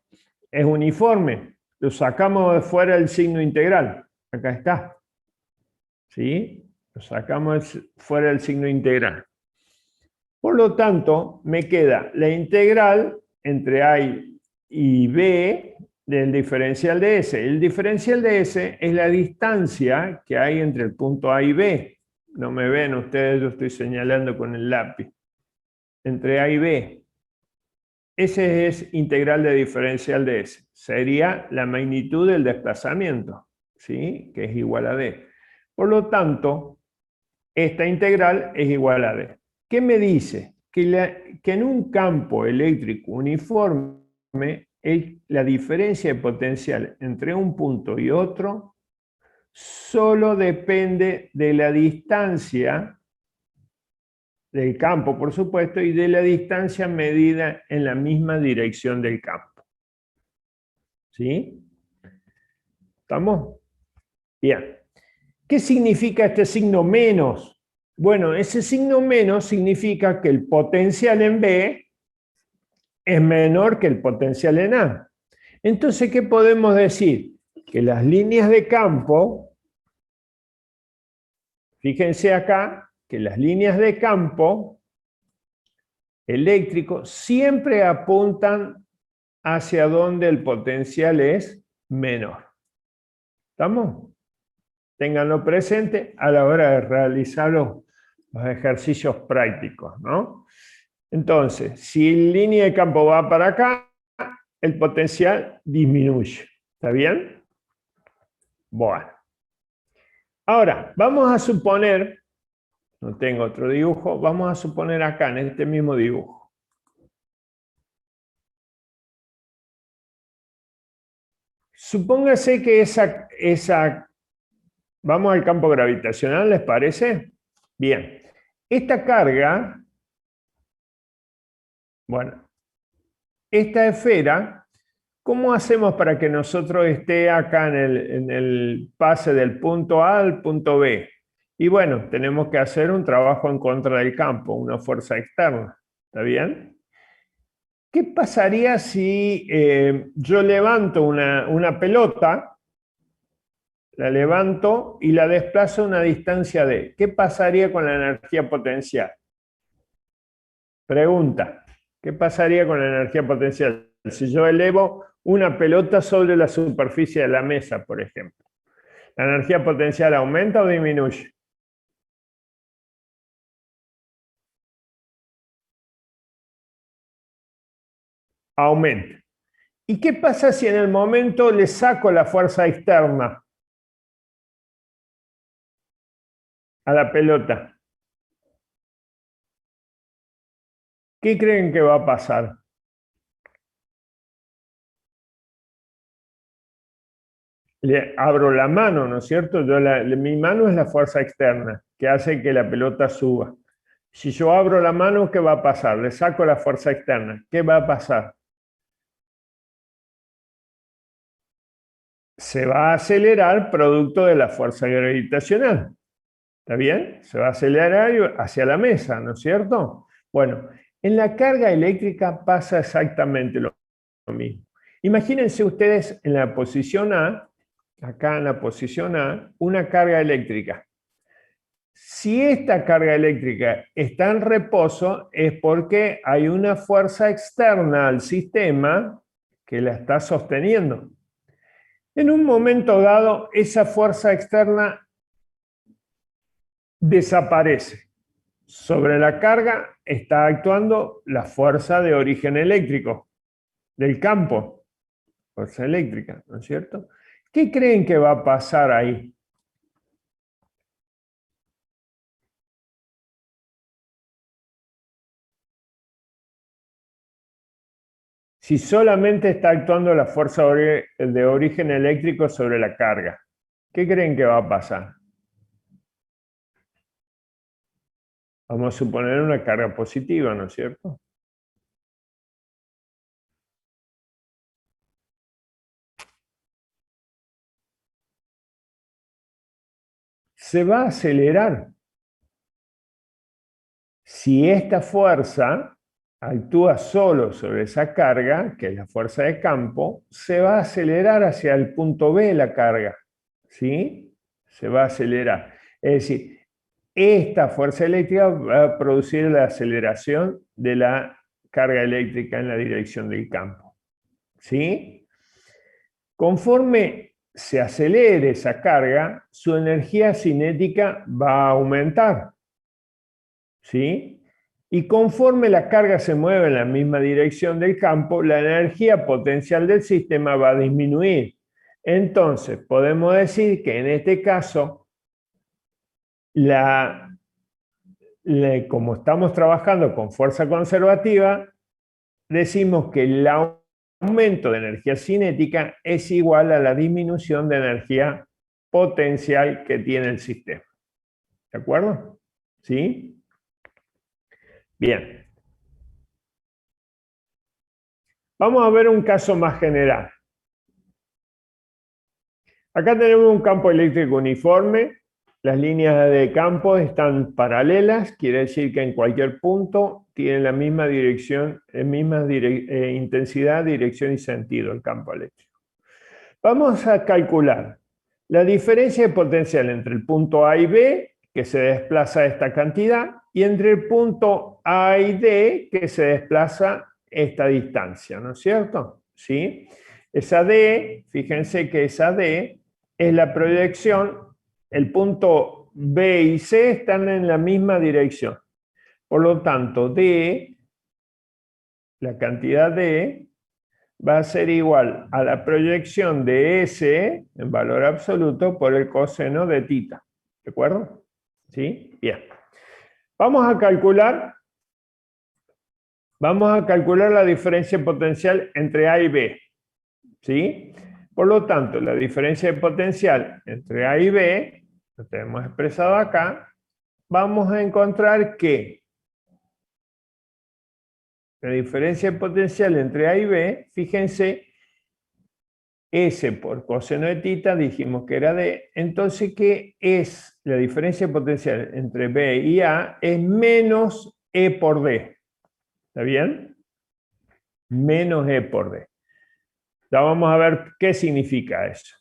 es uniforme. Lo sacamos de fuera del signo integral. Acá está. ¿Sí? Lo sacamos fuera del signo integral. Por lo tanto, me queda la integral entre A y B del diferencial de S. El diferencial de S es la distancia que hay entre el punto A y B. No me ven ustedes, yo estoy señalando con el lápiz. Entre A y B. Ese es integral de diferencial de S. Sería la magnitud del desplazamiento, ¿sí?, que es igual a D. Por lo tanto, esta integral es igual a D. ¿Qué me dice? Que en un campo eléctrico uniforme, la diferencia de potencial entre un punto y otro solo depende de la distancia del campo, por supuesto, y de la distancia medida en la misma dirección del campo. ¿Sí? ¿Estamos? Bien. ¿Qué significa este signo menos? Bueno, ese signo menos significa que el potencial en B es menor que el potencial en A. Entonces, ¿qué podemos decir? Que las líneas de campo, fíjense acá, que las líneas de campo eléctrico siempre apuntan hacia donde el potencial es menor. ¿Estamos? Ténganlo presente a la hora de realizar los ejercicios prácticos, ¿no? Entonces, si la línea de campo va para acá, el potencial disminuye. ¿Está bien? Bueno. Ahora, vamos a suponer, no tengo otro dibujo, vamos a suponer acá, en este mismo dibujo. Supóngase que vamos al campo gravitacional, ¿les parece? Bien. Esta carga, bueno, esta esfera ¿Cómo hacemos para que nosotros esté acá en el pase del punto A al punto B? Y bueno, tenemos que hacer un trabajo en contra del campo, una fuerza externa. ¿Está bien? ¿Qué pasaría si yo levanto una pelota, la levanto y la desplazo a una distancia d? ¿Qué pasaría con la energía potencial? Pregunta, ¿qué pasaría con la energía potencial si yo elevo una pelota sobre la superficie de la mesa, por ejemplo? ¿La energía potencial aumenta o disminuye? Aumenta. ¿Y qué pasa si en el momento le saco la fuerza externa a la pelota? ¿Qué creen que va a pasar? Le abro la mano, ¿no es cierto? Mi mano es la fuerza externa que hace que la pelota suba. Si yo abro la mano, ¿qué va a pasar? Le saco la fuerza externa. ¿Qué va a pasar? Se va a acelerar producto de la fuerza gravitacional. ¿Está bien? Se va a acelerar hacia la mesa, ¿no es cierto? Bueno, en la carga eléctrica pasa exactamente lo mismo. Imagínense ustedes en la posición A, acá en la posición A, una carga eléctrica. Si esta carga eléctrica está en reposo, es porque hay una fuerza externa al sistema que la está sosteniendo. En un momento dado, esa fuerza externa desaparece. Sobre la carga está actuando la fuerza de origen eléctrico del campo, fuerza eléctrica, ¿no es cierto? ¿Qué creen que va a pasar ahí? Si solamente está actuando la fuerza de origen eléctrico sobre la carga, ¿qué creen que va a pasar? Vamos a suponer una carga positiva, ¿no es cierto? Se va a acelerar. Si esta fuerza actúa solo sobre esa carga, que es la fuerza de campo, se va a acelerar hacia el punto B la carga. ¿Sí? Se va a acelerar. Es decir, esta fuerza eléctrica va a producir la aceleración de la carga eléctrica en la dirección del campo. ¿Sí? Conforme se acelere esa carga, su energía cinética va a aumentar. ¿Sí? Y conforme la carga se mueve en la misma dirección del campo, la energía potencial del sistema va a disminuir. Entonces, podemos decir que en este caso, como estamos trabajando con fuerza conservativa, decimos que el aumento de energía cinética es igual a la disminución de energía potencial que tiene el sistema. ¿De acuerdo? ¿Sí? Bien. Vamos a ver un caso más general. Acá tenemos un campo eléctrico uniforme. Las líneas de campo están paralelas, quiere decir que en cualquier punto tiene la misma dirección, intensidad, dirección y sentido el campo eléctrico. Vamos a calcular la diferencia de potencial entre el punto A y B, que se desplaza esta cantidad, y entre el punto A y D, que se desplaza esta distancia, ¿no es cierto? ¿Sí? Esa D, fíjense que esa D es la proyección, el punto B y C están en la misma dirección. Por lo tanto, D, la cantidad D, va a ser igual a la proyección de S en valor absoluto por el coseno de tita. ¿De acuerdo? ¿Sí? Bien. Vamos a calcular la diferencia potencial entre A y B. ¿Sí? Por lo tanto, la diferencia de potencial entre A y B, lo tenemos expresado acá, vamos a encontrar que la diferencia de potencial entre A y B, fíjense S por coseno de tita, dijimos que era D. Entonces, ¿qué es la diferencia potencial entre B y A? Es menos E por D. ¿Está bien? Menos E por D. Ya vamos a ver qué significa eso.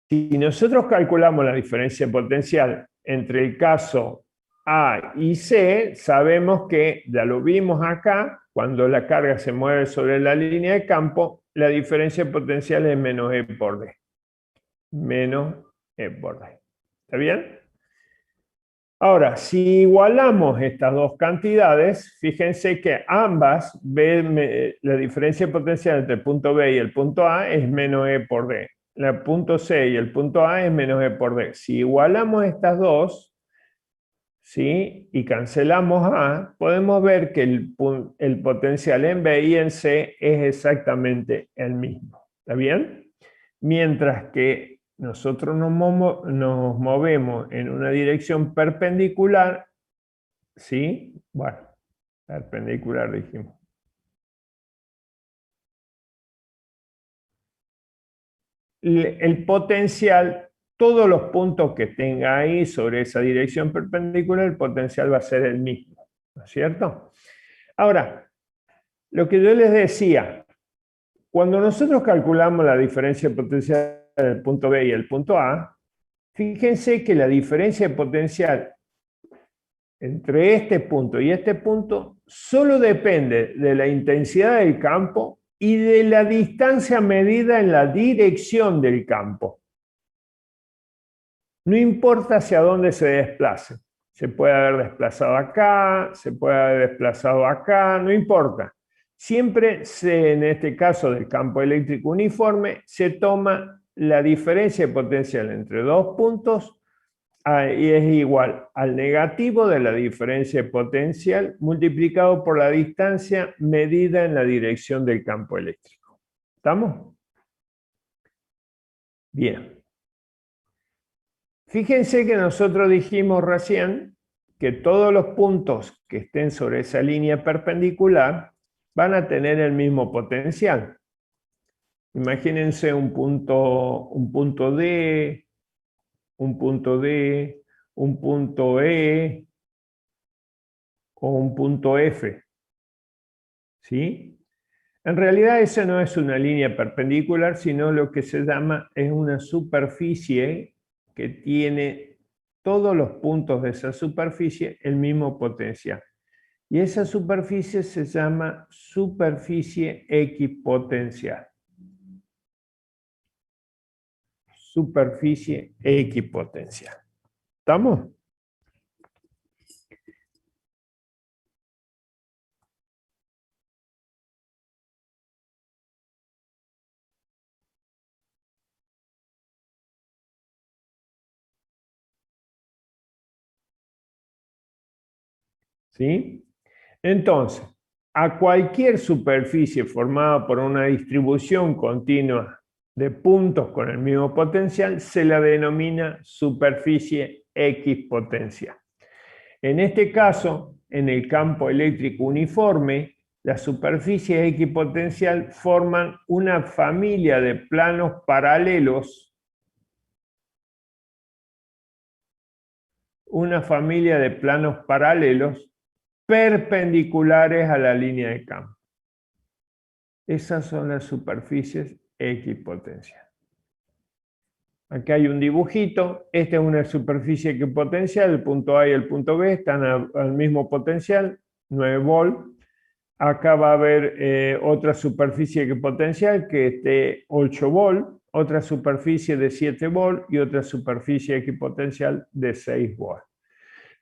Si nosotros calculamos la diferencia potencial entre el caso A y C, sabemos que, ya lo vimos acá, cuando la carga se mueve sobre la línea de campo, la diferencia potencial es menos E por D. Menos E por D. ¿Está bien? Ahora, si igualamos estas dos cantidades, fíjense que ambas, la diferencia potencial entre el punto B y el punto A es menos E por D. El punto C y el punto A es menos E por D. Si igualamos estas dos, ¿sí? Y cancelamos A, podemos ver que el potencial en B y en C es exactamente el mismo. ¿Está bien? Mientras que nosotros nos movemos en una dirección perpendicular, ¿sí? Bueno, perpendicular dijimos. El potencial, todos los puntos que tenga ahí sobre esa dirección perpendicular, el potencial va a ser el mismo, ¿no es cierto? Ahora, lo que yo les decía, cuando nosotros calculamos la diferencia potencial del punto B y el punto A, fíjense que la diferencia potencial entre este punto y este punto solo depende de la intensidad del campo y de la distancia medida en la dirección del campo. No importa hacia dónde se desplace. Se puede haber desplazado acá, se puede haber desplazado acá, no importa. Siempre en este caso del campo eléctrico uniforme, se toma la diferencia potencial entre dos puntos y es igual al negativo de la diferencia potencial multiplicado por la distancia medida en la dirección del campo eléctrico. ¿Estamos? Bien. Fíjense que nosotros dijimos recién que todos los puntos que estén sobre esa línea perpendicular van a tener el mismo potencial. Imagínense un punto D, un punto D, un punto E o un punto F. ¿Sí? En realidad esa no es una línea perpendicular, sino lo que se llama es una superficie que tiene todos los puntos de esa superficie el mismo potencial. Y esa superficie se llama superficie equipotencial. Superficie equipotencial. ¿Estamos? ¿Sí? Entonces, a cualquier superficie formada por una distribución continua de puntos con el mismo potencial se la denomina superficie equipotencial. En este caso, en el campo eléctrico uniforme, las superficies equipotencial forman una familia de planos paralelos, perpendiculares a la línea de campo. Esas son las superficies equipotencial. Aquí hay un dibujito. Esta es una superficie equipotencial. El punto A y el punto B están al mismo potencial, 9 volt. Acá va a haber otra superficie equipotencial que esté 8 volt, otra superficie de 7 volt y otra superficie equipotencial de 6 volt.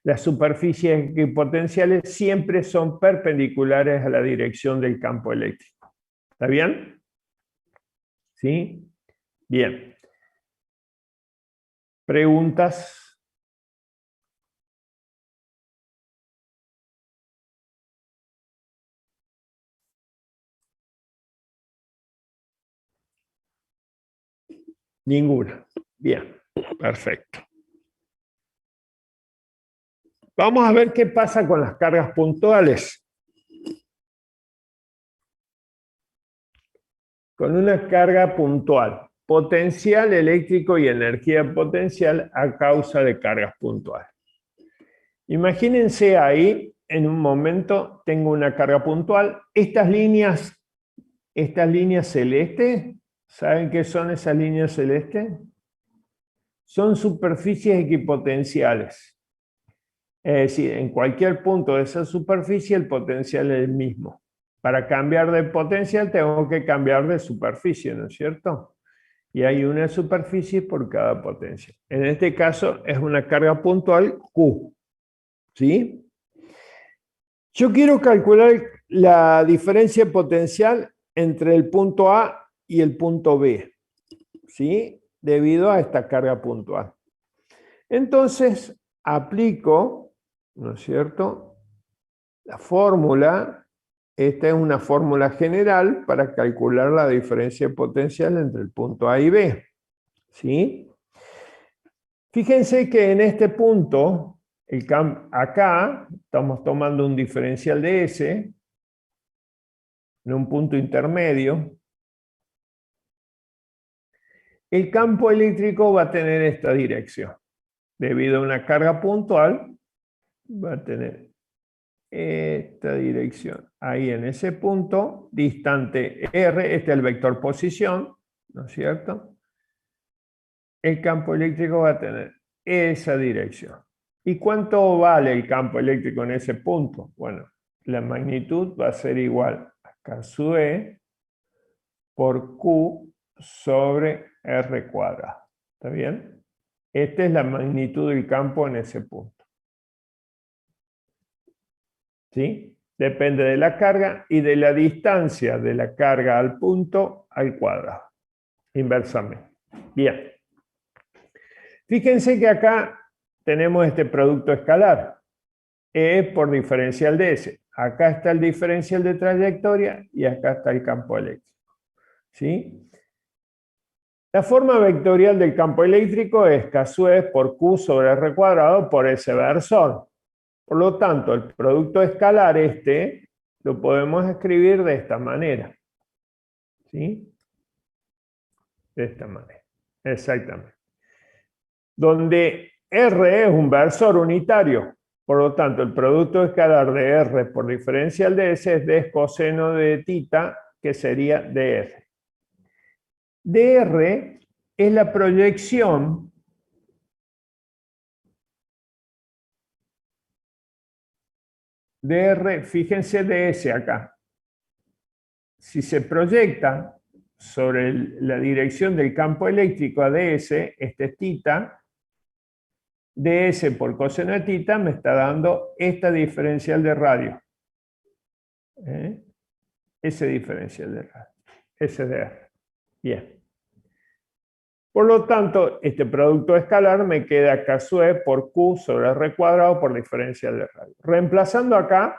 Las superficies equipotenciales siempre son perpendiculares a la dirección del campo eléctrico. ¿Está bien? ¿Sí? Bien. ¿Preguntas? Ninguna. Bien, perfecto. Vamos a ver qué pasa con las cargas puntuales. con una carga puntual, potencial eléctrico y energía potencial a causa de cargas puntuales. Imagínense ahí, en un momento tengo una carga puntual. Estas líneas celestes, ¿saben qué son esas líneas celestes? Son superficies equipotenciales. Es decir, en cualquier punto de esa superficie el potencial es el mismo. Para cambiar de potencial tengo que cambiar de superficie, ¿no es cierto? Y hay una superficie por cada potencia. En este caso es una carga puntual Q. ¿Sí? Yo quiero calcular la diferencia potencial entre el punto A y el punto B, ¿sí? Debido a esta carga puntual. Entonces, aplico, ¿no es cierto?, la fórmula. Esta es una fórmula general para calcular la diferencia potencial entre el punto A y B, ¿sí? Fíjense que en este punto, acá estamos tomando un diferencial de S, en un punto intermedio. El campo eléctrico va a tener esta dirección. Debido a una carga puntual, va a tener esta dirección. Ahí en ese punto, distante R, este es el vector posición, ¿no es cierto? El campo eléctrico va a tener esa dirección. ¿Y cuánto vale el campo eléctrico en ese punto? Bueno, la magnitud va a ser igual a K sub E por Q sobre R cuadrado. ¿Está bien? Esta es la magnitud del campo en ese punto. ¿Sí? Depende de la carga y de la distancia de la carga al punto al cuadrado. Inversamente. Bien. Fíjense que acá tenemos este producto escalar. E por diferencial de S. Acá está el diferencial de trayectoria y acá está el campo eléctrico. ¿Sí? La forma vectorial del campo eléctrico es K sub E por Q sobre R cuadrado por S versor. Por lo tanto, el producto escalar lo podemos escribir de esta manera. ¿Sí? De esta manera. Exactamente. Donde R es un versor unitario. Por lo tanto, el producto escalar de R por diferencial de S es d coseno de θ, que sería dr. dr es la proyección dr, fíjense ds acá. Si se proyecta sobre la dirección del campo eléctrico a ds, este es θ, ds por coseno de θ me está dando esta diferencial de radio. Ese diferencial de radio. Ese dr. Bien. Por lo tanto, este producto escalar me queda K sub E por Q sobre R cuadrado por diferencial de radio. Reemplazando acá,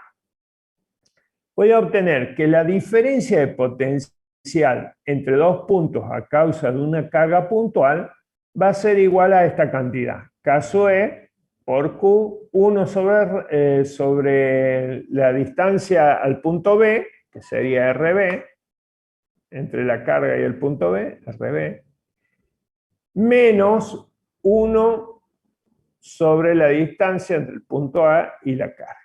voy a obtener que la diferencia de potencial entre dos puntos a causa de una carga puntual va a ser igual a esta cantidad. K sub E por Q, 1 sobre la distancia al punto B, que sería RB, entre la carga y el punto B, RB, menos 1 sobre la distancia entre el punto A y la carga.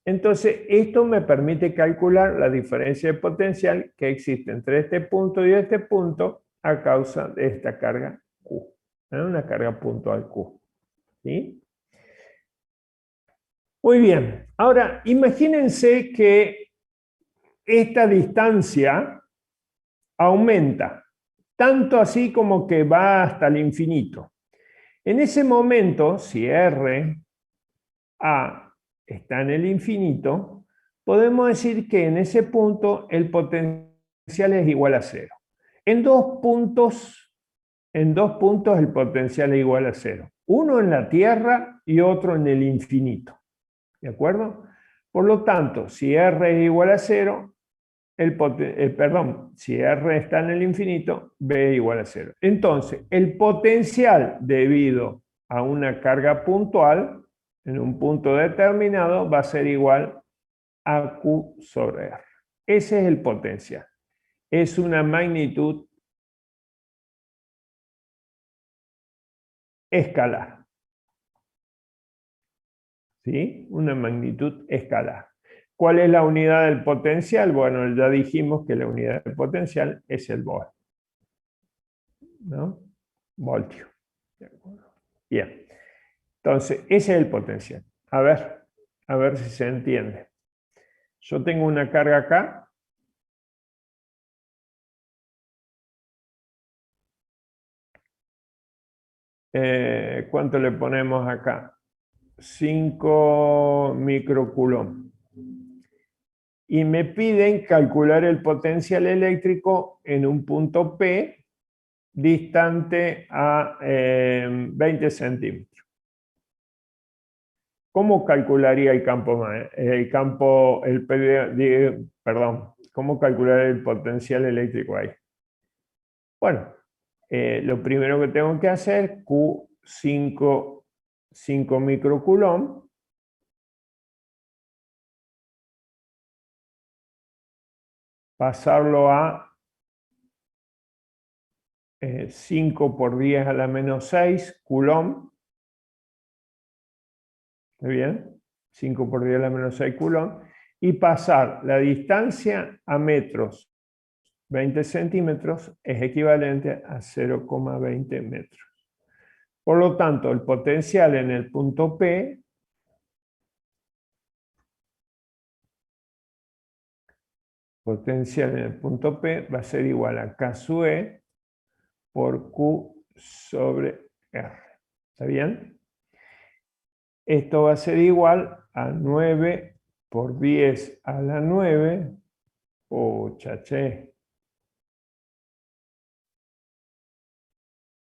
Entonces, esto me permite calcular la diferencia de potencial que existe entre este punto y este punto a causa de esta carga Q. Una carga puntual Q. ¿Sí? Muy bien. Ahora, imagínense que esta distancia aumenta, tanto así como que va hasta el infinito. En ese momento, si R A está en el infinito, podemos decir que en ese punto el potencial es igual a 0. En dos puntos el potencial es igual a 0. Uno en la Tierra y otro en el infinito. ¿De acuerdo? Por lo tanto, si R es igual a 0, si R está en el infinito, B es igual a 0. Entonces, el potencial debido a una carga puntual en un punto determinado va a ser igual a Q sobre R. Ese es el potencial. es una magnitud escalar. ¿Sí? Una magnitud escalar. ¿Cuál es la unidad del potencial? Bueno, ya dijimos que la unidad del potencial es el volt, ¿no? Voltio. Bien. Entonces, ese es el potencial. A ver si se entiende. Yo tengo una carga acá. ¿Cuánto le ponemos acá? 5 microcoulomb. Y me piden calcular el potencial eléctrico en un punto P distante a 20 centímetros. ¿Cómo calcularía el campo, cómo calcular el potencial eléctrico ahí? Bueno, lo primero que tengo que hacer, Q5 microcoulomb, pasarlo a 5 por 10 a la menos 6 coulomb. ¿Está bien? 5 por 10 a la menos 6 coulomb. Y pasar la distancia a metros. 20 centímetros es equivalente a 0,20 metros. Por lo tanto, el potencial en el punto P va a ser igual a K sub E por Q sobre R. ¿Está bien? Esto va a ser igual a 9 por 10 a la 9, chaché,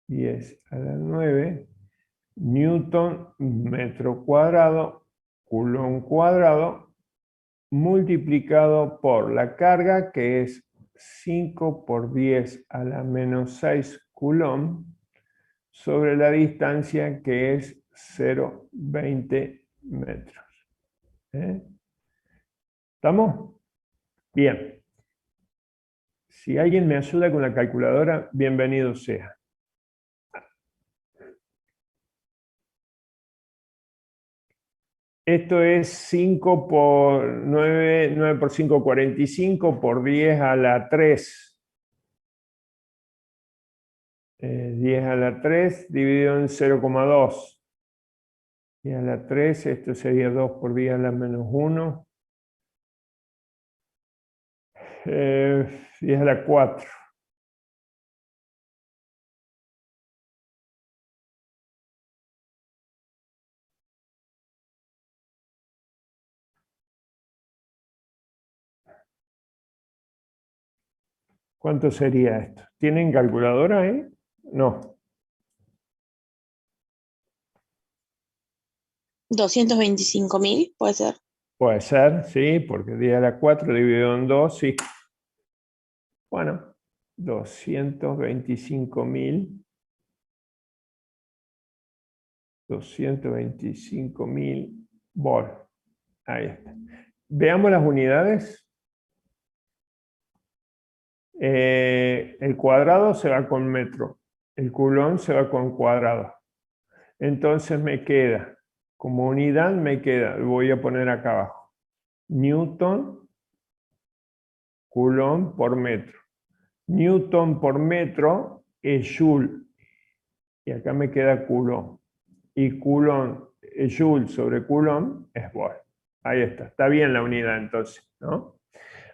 10 a la 9, newton metro cuadrado, coulomb cuadrado, multiplicado por la carga, que es 5 por 10 a la menos 6 coulomb, sobre la distancia, que es 0,20 metros. ¿Estamos? Bien. Si alguien me ayuda con la calculadora, bienvenido sea. Esto es 5 por 9, 9 por 5, 45 por 10 a la 3. 10 a la 3 dividido en 0,2. 10 a la 3, esto sería 2 por 10 a la menos 1. 10 a la 4. ¿Cuánto sería esto? ¿Tienen calculadora ahí? No. 225.000, puede ser. Puede ser, sí, porque 10 a la 4 dividido en 2, sí. Bueno, 225.000. 225.000 volt. Ahí está. Veamos las unidades. El cuadrado se va con metro. El coulomb se va con cuadrado. Entonces me queda, como unidad me queda, lo voy a poner acá abajo, newton coulomb por metro. Newton por metro es joule. Y acá me queda coulomb. Y coulomb, joule sobre coulomb es volt. Ahí está. Está bien la unidad entonces, ¿no?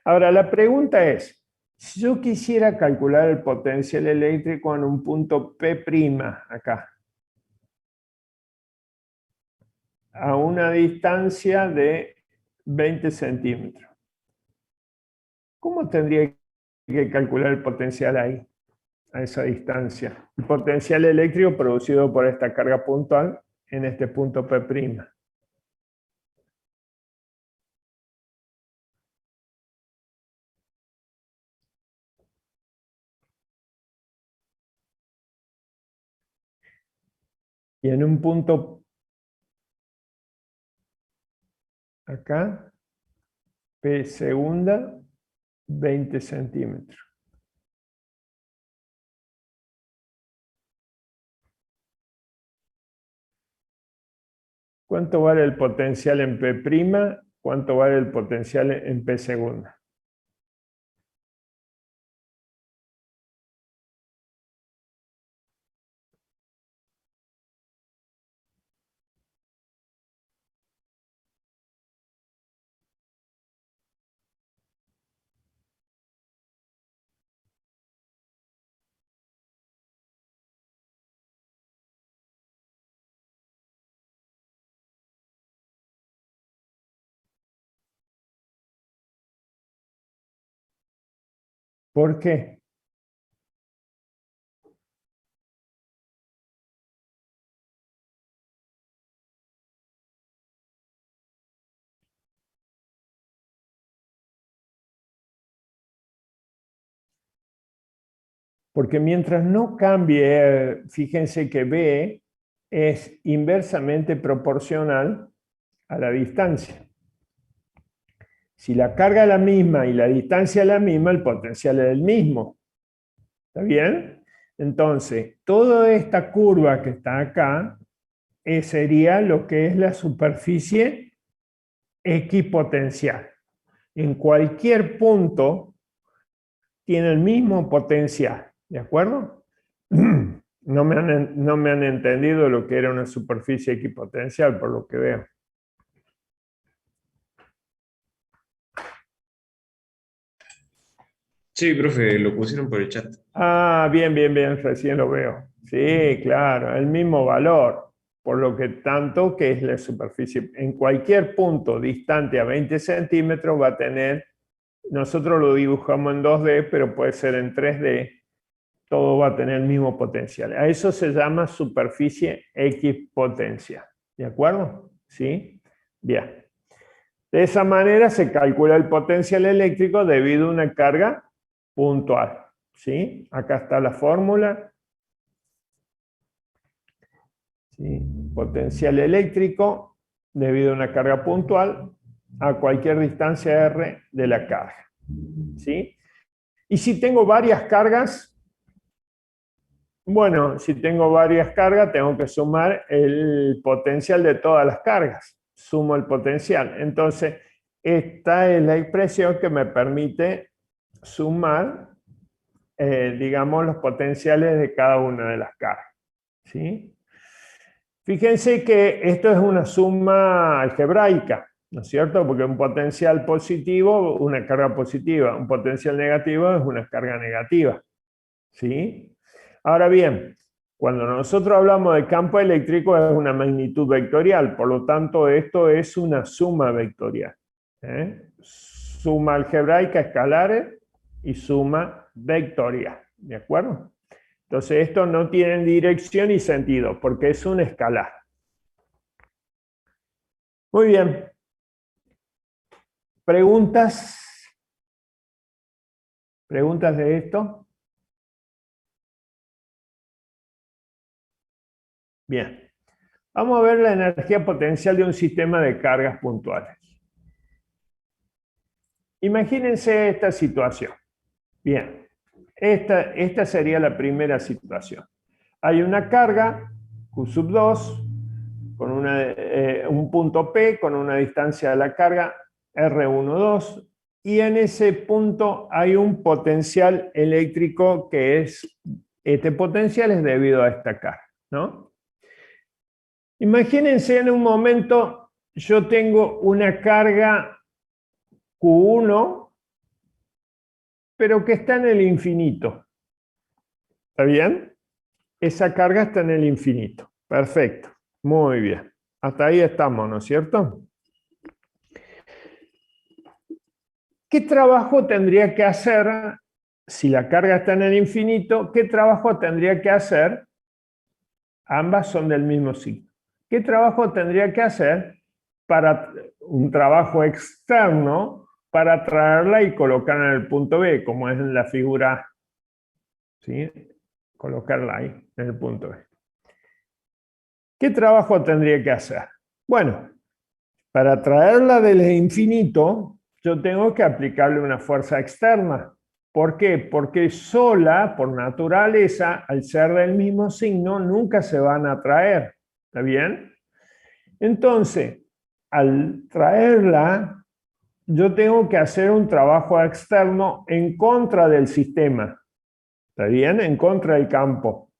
Ahora, la pregunta es, si yo quisiera calcular el potencial eléctrico en un punto P', acá, a una distancia de 20 centímetros, ¿cómo tendría que calcular el potencial ahí, a esa distancia? El potencial eléctrico producido por esta carga puntual en este punto P'. Y en un punto acá, P segunda, 20 centímetros. ¿Cuánto vale el potencial en P'? ¿Cuánto vale el potencial en P segunda? ¿Por qué? Porque mientras no cambie, fíjense que B es inversamente proporcional a la distancia. Si la carga es la misma y la distancia es la misma, el potencial es el mismo. ¿Está bien? Entonces, toda esta curva que está acá sería lo que es la superficie equipotencial. En cualquier punto tiene el mismo potencial. ¿De acuerdo? No me han entendido lo que era una superficie equipotencial, por lo que veo. Sí, profe, lo pusieron por el chat. Ah, bien, recién lo veo. Sí, claro, el mismo valor, por lo que tanto que es la superficie. En cualquier punto distante a 20 centímetros va a tener, nosotros lo dibujamos en 2D, pero puede ser en 3D, todo va a tener el mismo potencial. A eso se llama superficie equipotencial. ¿De acuerdo? ¿Sí? Bien. De esa manera se calcula el potencial eléctrico debido a una carga puntual. ¿Sí? Acá está la fórmula. ¿Sí? Potencial eléctrico debido a una carga puntual a cualquier distancia R de la carga. ¿Sí? Y si tengo varias cargas, bueno, si tengo varias cargas, tengo que sumar el potencial de todas las cargas. Sumo el potencial. Entonces, esta es la expresión que me permite sumar, digamos, los potenciales de cada una de las cargas. ¿Sí? Fíjense que esto es una suma algebraica, ¿no es cierto? Porque un potencial positivo, una carga positiva, un potencial negativo es una carga negativa. ¿Sí? Ahora bien, cuando nosotros hablamos de campo eléctrico es una magnitud vectorial, por lo tanto esto es una suma vectorial. Suma algebraica escalares y suma vectorial, ¿de acuerdo? Entonces esto no tiene dirección y sentido porque es un escalar. Muy bien. ¿Preguntas? ¿Preguntas de esto? Bien. Vamos a ver la energía potencial de un sistema de cargas puntuales. Imagínense esta situación. Bien, esta sería la primera situación. Hay una carga, Q sub 2, con un punto P con una distancia de la carga R12, y en ese punto hay un potencial eléctrico que es, este potencial es debido a esta carga, ¿no? Imagínense en un momento, yo tengo una carga Q1, pero que está en el infinito. ¿Está bien? Esa carga está en el infinito. Perfecto. Muy bien. Hasta ahí estamos, ¿no es cierto? ¿Qué trabajo tendría que hacer si la carga está en el infinito? ¿Qué trabajo tendría que hacer? Ambas son del mismo signo. ¿Qué trabajo tendría que hacer para un trabajo externo para traerla y colocarla en el punto B, como es en la figura A? ¿Sí? Colocarla ahí, en el punto B. ¿Qué trabajo tendría que hacer? Bueno, para traerla del infinito, yo tengo que aplicarle una fuerza externa. ¿Por qué? Porque sola, por naturaleza, al ser del mismo signo, nunca se van a atraer. ¿Está bien? Entonces, al traerla, yo tengo que hacer un trabajo externo en contra del sistema. ¿Está bien? En contra del campo.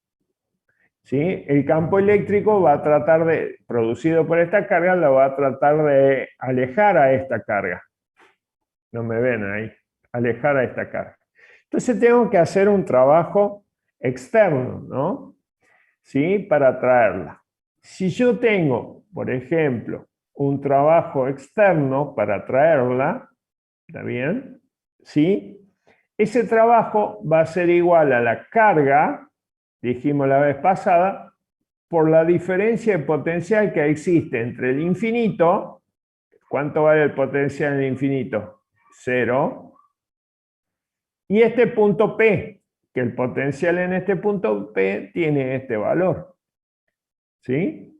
¿Sí? El campo eléctrico va a tratar de, producido por esta carga, lo va a tratar de alejar a esta carga. No me ven ahí. Alejar a esta carga. Entonces tengo que hacer un trabajo externo, ¿no? ¿Sí? Para traerla. Si yo tengo, por ejemplo, un trabajo externo para traerla, ¿está bien? ¿Sí? Ese trabajo va a ser igual a la carga, dijimos la vez pasada, por la diferencia de potencial que existe entre el infinito. ¿Cuánto vale el potencial en el infinito? 0. Y este punto P, que el potencial en este punto P tiene este valor. ¿Sí?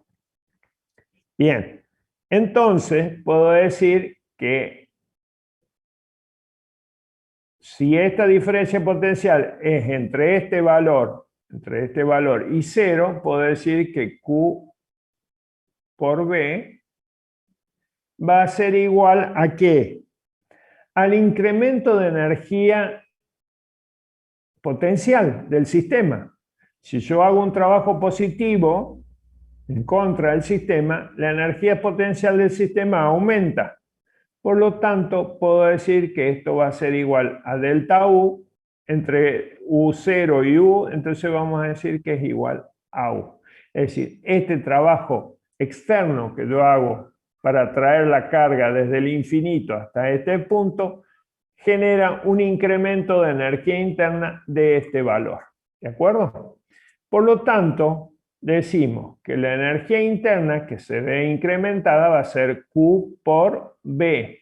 Bien. Entonces, puedo decir que si esta diferencia potencial es entre este valor y 0, puedo decir que Q por B va a ser igual ¿a qué? Al incremento de energía potencial del sistema. Si yo hago un trabajo positivo en contra del sistema, la energía potencial del sistema aumenta. Por lo tanto, puedo decir que esto va a ser igual a delta U entre U0 y U, entonces vamos a decir que es igual a U. Es decir, este trabajo externo que yo hago para traer la carga desde el infinito hasta este punto genera un incremento de energía interna de este valor. ¿De acuerdo? Por lo tanto, decimos que la energía interna que se ve incrementada va a ser Q por B.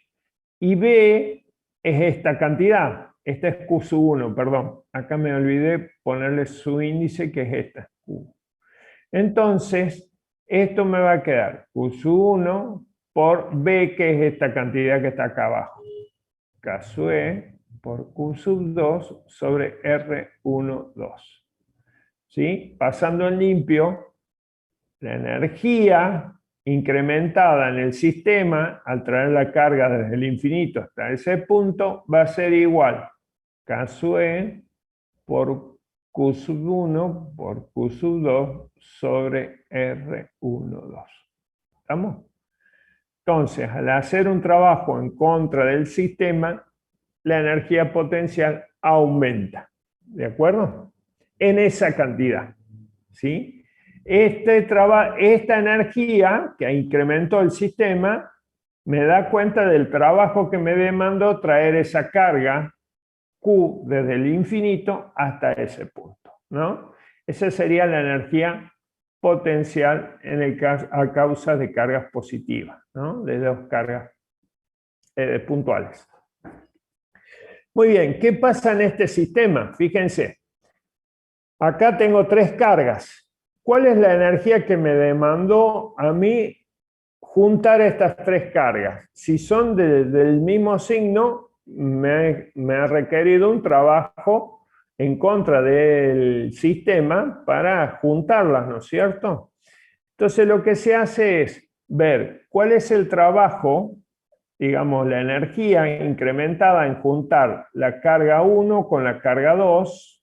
Y B es esta cantidad. Esta es Q sub 1, perdón. Acá me olvidé ponerle su índice, que es esta, Q. Entonces, esto me va a quedar Q sub 1 por B, que es esta cantidad que está acá abajo. K sub E por Q sub 2 sobre R12. ¿Sí? Pasando en limpio, la energía incrementada en el sistema al traer la carga desde el infinito hasta ese punto va a ser igual K sub E por Q sub 1 por Q sub 2 sobre R12. ¿Estamos? Entonces, al hacer un trabajo en contra del sistema, la energía potencial aumenta. ¿De acuerdo? En esa cantidad. ¿Sí? Esta energía que incrementó el sistema me da cuenta del trabajo que me demandó traer esa carga Q desde el infinito hasta ese punto, ¿no? Esa sería la energía potencial en el caso, a causa de cargas positivas, ¿no? De dos cargas puntuales. Muy bien, ¿qué pasa en este sistema? Fíjense, acá tengo tres cargas. ¿Cuál es la energía que me demandó a mí juntar estas tres cargas? Si son del mismo signo, me ha requerido un trabajo en contra del sistema para juntarlas, ¿no es cierto? Entonces lo que se hace es ver cuál es el trabajo, digamos, la energía incrementada en juntar la carga 1 con la carga 2,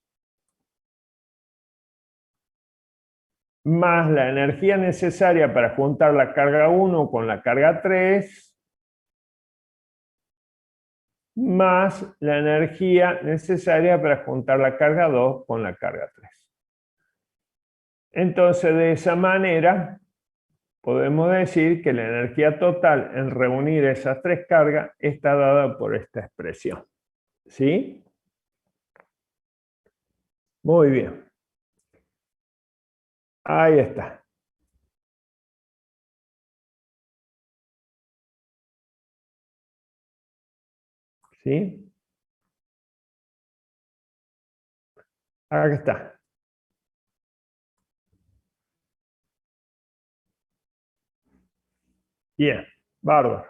más la energía necesaria para juntar la carga 1 con la carga 3, más la energía necesaria para juntar la carga 2 con la carga 3. Entonces, de esa manera, podemos decir que la energía total en reunir esas tres cargas está dada por esta expresión. ¿Sí? Muy bien. Ahí está. ¿Sí? Acá está. Bien, bárbaro.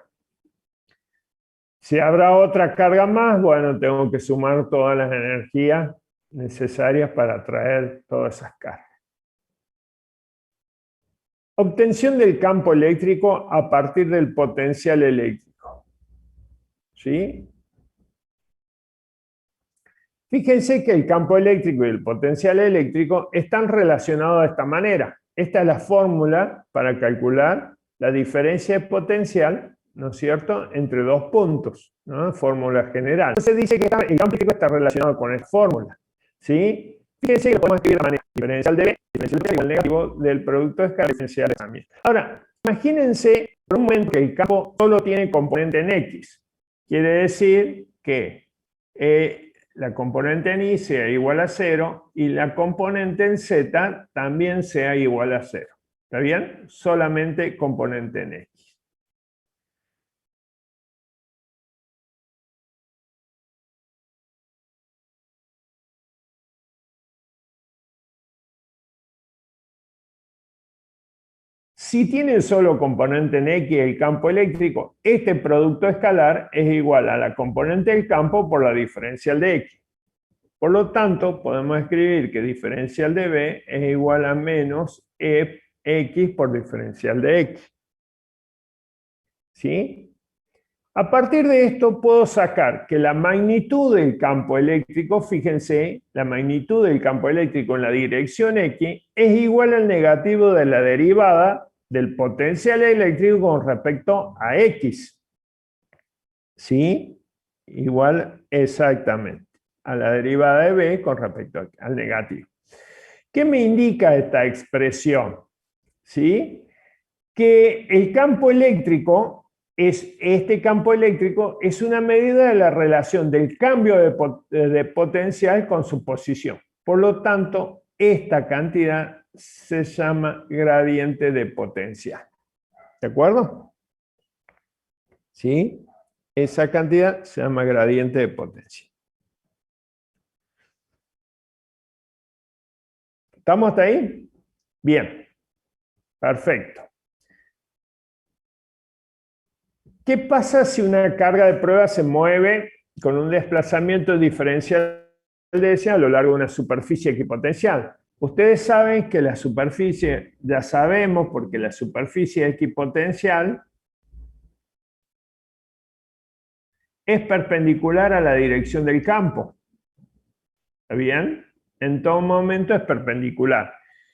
Si habrá otra carga más, bueno, tengo que sumar todas las energías necesarias para traer todas esas cargas. Obtención del campo eléctrico a partir del potencial eléctrico. ¿Sí? Fíjense que el campo eléctrico y el potencial eléctrico están relacionados de esta manera. Esta es la fórmula para calcular la diferencia de potencial, ¿no es cierto?, entre dos puntos, ¿no? Fórmula general. Entonces dice que el campo eléctrico está relacionado con esta fórmula, ¿sí? Fíjense que lo podemos escribir de manera diferencial de B, diferencial de B igual negativo del producto escalar diferencial de también. Ahora, imagínense por un momento que el campo solo tiene componente en X. Quiere decir que la componente en Y sea igual a 0 y la componente en Z también sea igual a 0. ¿Está bien? Solamente componente en X. Si tiene solo componente en X el campo eléctrico, este producto escalar es igual a la componente del campo por la diferencial de X. Por lo tanto, podemos escribir que diferencial de B es igual a menos X por diferencial de X. ¿Sí? A partir de esto puedo sacar que la magnitud del campo eléctrico, fíjense, la magnitud del campo eléctrico en la dirección X es igual al negativo de la derivada del potencial eléctrico con respecto a X. ¿Sí? Igual exactamente a la derivada de B con respecto al negativo. ¿Qué me indica esta expresión? ¿Sí? Que el campo eléctrico este campo eléctrico es una medida de la relación del cambio de potencial con su posición. Por lo tanto, esta cantidad se llama gradiente de potencial. ¿De acuerdo? ¿Sí? Esa cantidad se llama gradiente de potencial. ¿Estamos hasta ahí? Bien. Perfecto. ¿Qué pasa si una carga de prueba se mueve con un desplazamiento diferencial de S a lo largo de una superficie equipotencial? Ustedes saben que la superficie, ya sabemos, porque la superficie equipotencial es perpendicular a la dirección del campo. ¿Está bien? En todo momento es perpendicular.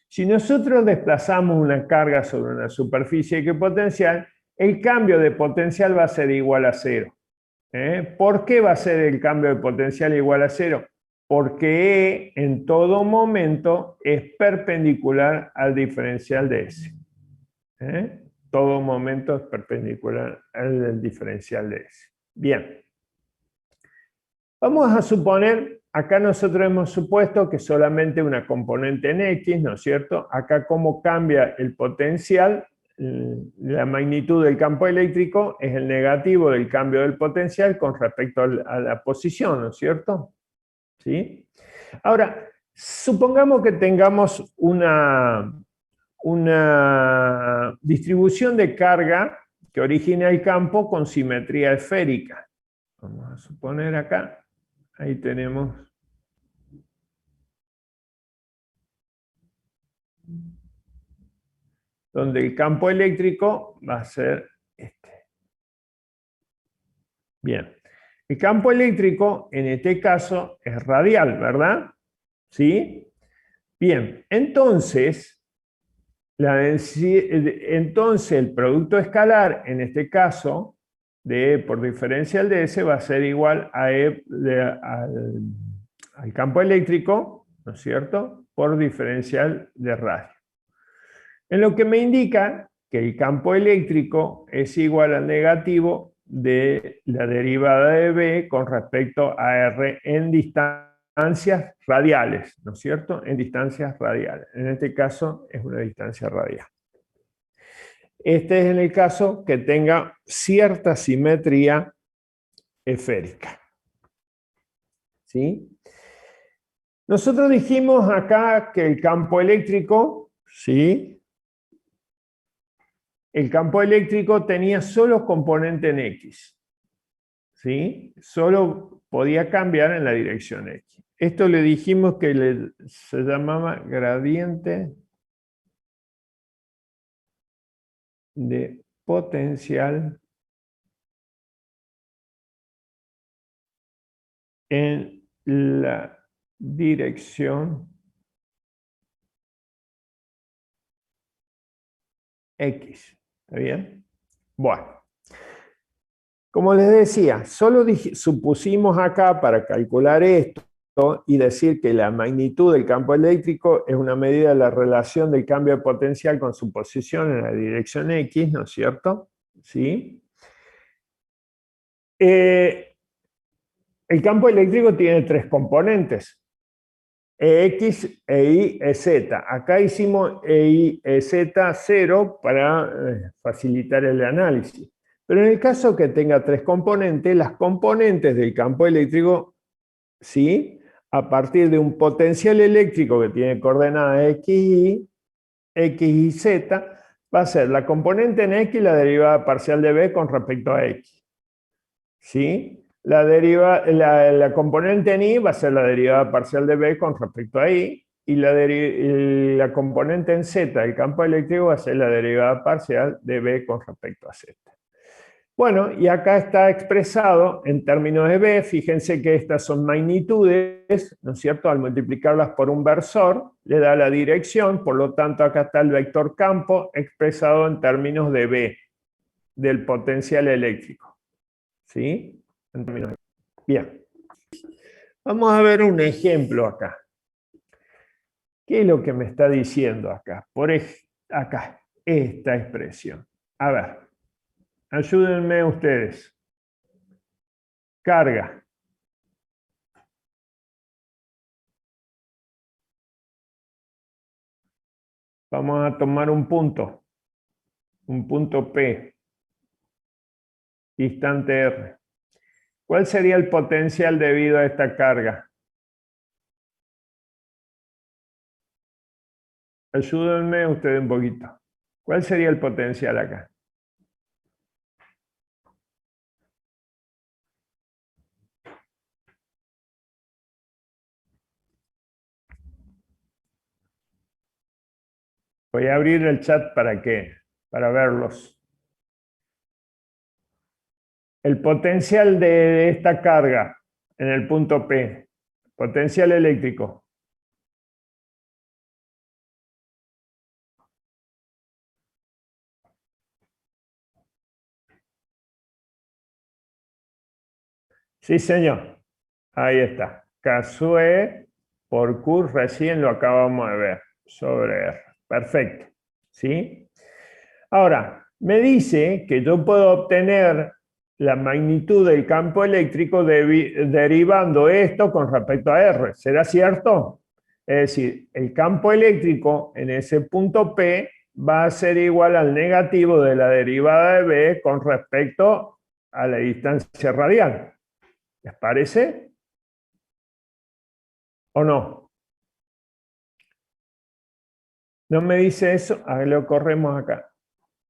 Si nosotros desplazamos una carga sobre una superficie equipotencial, el cambio de potencial va a ser igual a 0. ¿Por qué va a ser el cambio de potencial igual a 0? Porque E en todo momento es perpendicular al diferencial de S. Todo momento es perpendicular al diferencial de S. Bien. Vamos a suponer, acá nosotros hemos supuesto que solamente una componente en X, ¿no es cierto? Acá cómo cambia el potencial, la magnitud del campo eléctrico es el negativo del cambio del potencial con respecto a la posición, ¿no es cierto? ¿Sí? Ahora, supongamos que tengamos una distribución de carga que origina el campo con simetría esférica. Vamos a suponer acá, ahí tenemos donde el campo eléctrico va a ser este. Bien, el campo eléctrico en este caso es radial, ¿verdad? ¿Sí? Bien, entonces, entonces el producto escalar, en este caso, de E por diferencial de S va a ser igual a E al campo eléctrico, ¿no es cierto?, por diferencial de radio. En lo que me indica que el campo eléctrico es igual al negativo de la derivada de B con respecto a R en distancias radiales, ¿no es cierto?, en distancias radiales. En este caso es una distancia radial. Este es en el caso que tenga cierta simetría esférica. ¿Sí? Nosotros dijimos acá que el campo eléctrico, ¿sí?, el campo eléctrico tenía solo componente en X. ¿Sí? Solo podía cambiar en la dirección X. Esto le dijimos que se llamaba gradiente de potencial en la dirección X. ¿Está bien? Bueno. Como les decía, solo supusimos acá para calcular esto y decir que la magnitud del campo eléctrico es una medida de la relación del cambio de potencial con su posición en la dirección X, ¿no es cierto? ¿Sí? El campo eléctrico tiene tres componentes, X, EY, EZ. Acá hicimos EY, EZ 0 para facilitar el análisis. Pero en el caso que tenga tres componentes, las componentes del campo eléctrico, ¿sí? A partir de un potencial eléctrico que tiene coordenadas X y Z, va a ser la componente en X la derivada parcial de B con respecto a X. ¿Sí? La componente en Y va a ser la derivada parcial de B con respecto a Y, y la componente en Z del campo eléctrico va a ser la derivada parcial de B con respecto a Z. Bueno, y acá está expresado en términos de B. Fíjense que estas son magnitudes, ¿no es cierto? Al multiplicarlas por un versor, le da la dirección, por lo tanto acá está el vector campo expresado en términos de B, del potencial eléctrico. ¿Sí? En términos de B. Bien. Vamos a ver un ejemplo acá. ¿Qué es lo que me está diciendo acá? Acá, esta expresión. A ver, ayúdenme ustedes. Carga. Vamos a tomar un punto P, distante R. ¿Cuál sería el potencial debido a esta carga? Ayúdenme ustedes un poquito. ¿Cuál sería el potencial acá? Voy a abrir el chat para verlos. El potencial de esta carga en el punto P, potencial eléctrico. Sí, señor. Ahí está. K-E por Q, recién lo acabamos de ver, sobre R. Perfecto. ¿Sí? Ahora, me dice que yo puedo obtener la magnitud del campo eléctrico derivando esto con respecto a R. ¿Será cierto? Es decir, el campo eléctrico en ese punto P va a ser igual al negativo de la derivada de B con respecto a la distancia radial. ¿Les parece? ¿O no? No me dice eso. A ver, lo corremos acá.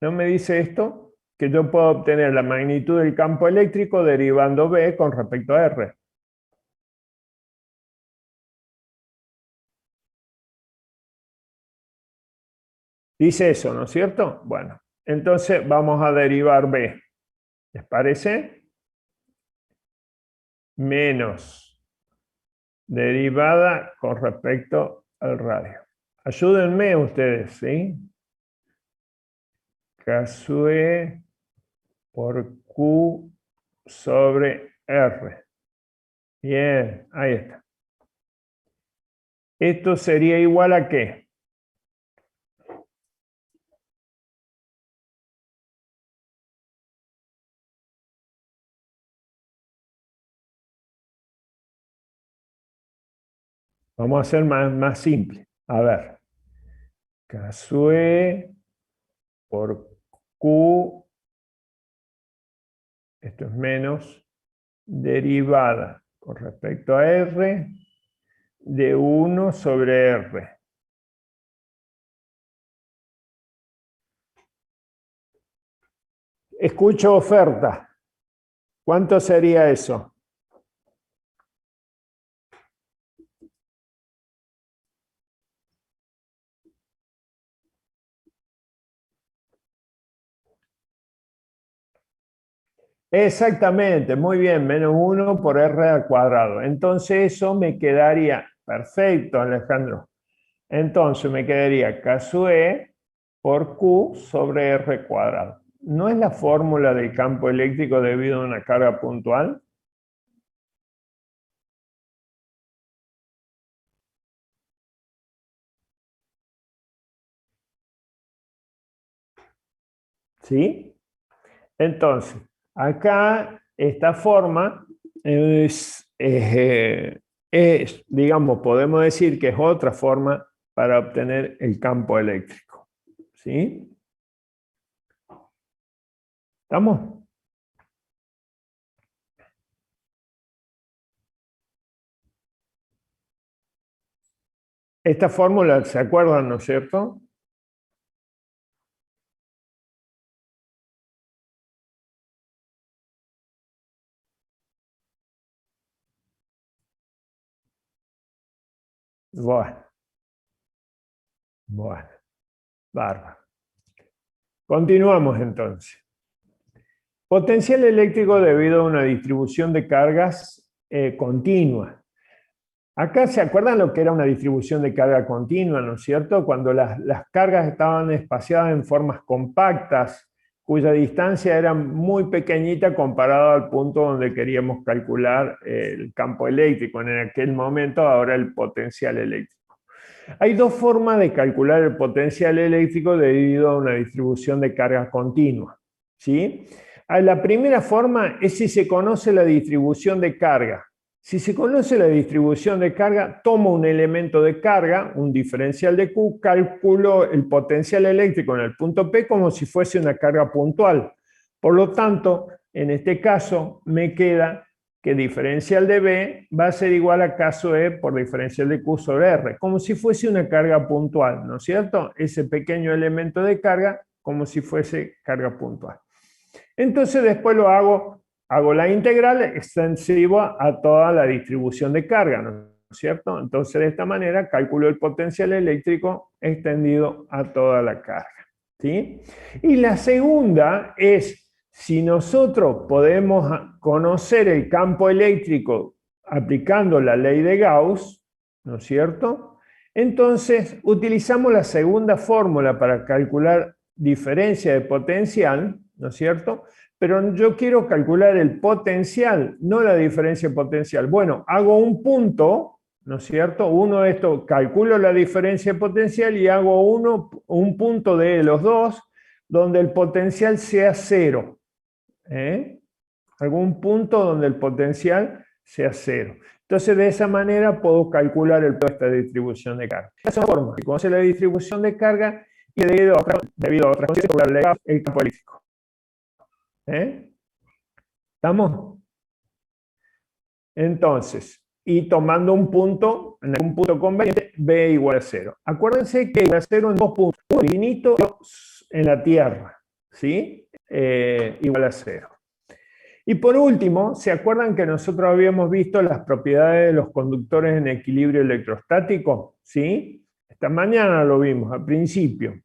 No me dice esto, que yo puedo obtener la magnitud del campo eléctrico derivando B con respecto a R. Dice eso, ¿no es cierto? Bueno, entonces vamos a derivar B. ¿Les parece? Menos derivada con respecto al radio. Ayúdenme ustedes, ¿sí? K-E por Q sobre R. Bien, ahí está. ¿Esto sería igual a qué? Vamos a hacer más simple. A ver. K-E por Q, esto es menos, derivada con respecto a R de 1 sobre R. Escucho oferta. ¿Cuánto sería eso? Exactamente, muy bien, menos 1 por R al cuadrado. Entonces eso me quedaría, perfecto, Alejandro. Entonces me quedaría K sub E por Q sobre R cuadrado. ¿No es la fórmula del campo eléctrico debido a una carga puntual? ¿Sí? Entonces, acá esta forma digamos, podemos decir que es otra forma para obtener el campo eléctrico. ¿Sí? ¿Estamos? Esta fórmula, ¿se acuerdan, no es cierto? Bueno, bueno, bárbaro. Continuamos entonces. Potencial eléctrico debido a una distribución de cargas continua. Acá se acuerdan lo que era una distribución de carga continua, ¿no es cierto? Cuando las cargas estaban espaciadas en formas compactas, cuya distancia era muy pequeñita comparado al punto donde queríamos calcular el campo eléctrico en aquel momento, ahora el potencial eléctrico. Hay dos formas de calcular el potencial eléctrico debido a una distribución de carga continua, ¿sí? La primera forma es si se conoce la distribución de carga. Si se conoce la distribución de carga, tomo un elemento de carga, un diferencial de Q, calculo el potencial eléctrico en el punto P como si fuese una carga puntual. Por lo tanto, en este caso, me queda que diferencial de B va a ser igual a K sub E por diferencial de Q sobre R, como si fuese una carga puntual, ¿no es cierto? Ese pequeño elemento de carga como si fuese carga puntual. Entonces después lo hago la integral extensiva a toda la distribución de carga, ¿no es cierto? Entonces de esta manera calculo el potencial eléctrico extendido a toda la carga, ¿sí? Y la segunda es, si nosotros podemos conocer el campo eléctrico aplicando la ley de Gauss, ¿no es cierto? Entonces utilizamos la segunda fórmula para calcular diferencia de potencial, ¿no es cierto? Pero yo quiero calcular el potencial, no la diferencia potencial. Bueno, hago un punto, ¿no es cierto? Uno de estos, calculo la diferencia potencial y hago un punto de los dos donde el potencial sea cero. Algún punto donde el potencial sea cero. Entonces, de esa manera puedo calcular el peso de esta distribución de carga. De esa forma, si conoce la distribución de carga y debido a otras condiciones, el campo eléctrico. ¿Estamos? Entonces, y tomando un punto, en algún punto conveniente, B igual a 0. Acuérdense que igual a 0 en dos puntos, uno infinito en la Tierra, ¿sí? Igual a 0. Y por último, ¿se acuerdan que nosotros habíamos visto las propiedades de los conductores en equilibrio electrostático? ¿Sí? Esta mañana lo vimos al principio.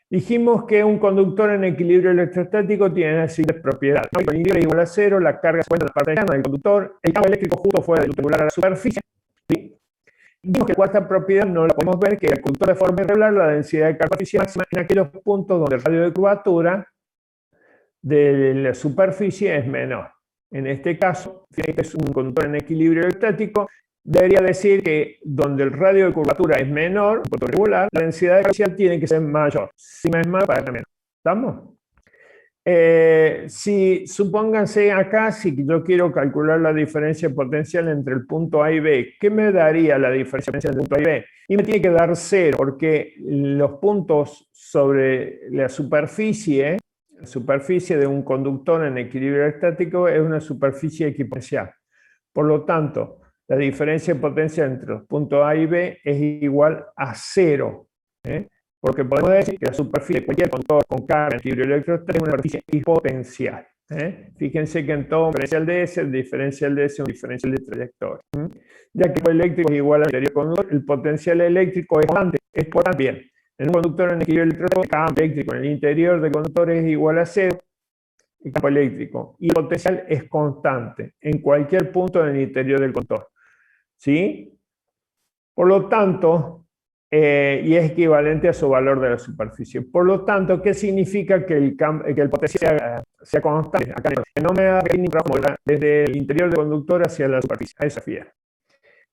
Dijimos que un conductor en equilibrio electrostático tiene las siguientes propiedades. El equilibrio es igual a 0, la carga se encuentra en la parte externa del conductor, el campo eléctrico justo fuera del triangular a la superficie. ¿Sí? Dijimos que la cuarta propiedad no la podemos ver, que el conductor de forma irregular, la densidad de carga máxima en aquellos puntos donde el radio de curvatura de la superficie es menor. En este caso, si es un conductor en equilibrio electrostático, debería decir que donde el radio de curvatura es menor, un punto regular, la densidad parcial tiene que ser mayor. Si es más, para menos. ¿Estamos? Si supónganse acá, si yo quiero calcular la diferencia potencial entre el punto A y B, ¿qué me daría la diferencia potencial entre el punto A y B? Y me tiene que dar 0, porque los puntos sobre la superficie de un conductor en equilibrio estático es una superficie equipotencial. Por lo tanto, la diferencia de potencia entre los puntos A y B es igual a 0. Porque podemos decir que la superficie de cualquier conductor con carga en equilibrio electrostático es una superficie equipotencial. Fíjense que en todo diferencial de S, el diferencial de S es un diferencial de trayectoria. Ya que el eléctrico es igual al interior conductor, el potencial eléctrico es constante. Es por tanto, bien. En un conductor en equilibrio electrostático, el campo eléctrico en el interior del conductor es igual a 0. el campo eléctrico y el potencial es constante en cualquier punto del interior del conductor. ¿Sí? Por lo tanto, y es equivalente a su valor de la superficie. Por lo tanto, ¿qué significa que el potencial sea constante? Acá no me da desde el interior del conductor hacia la superficie. A esa fiera.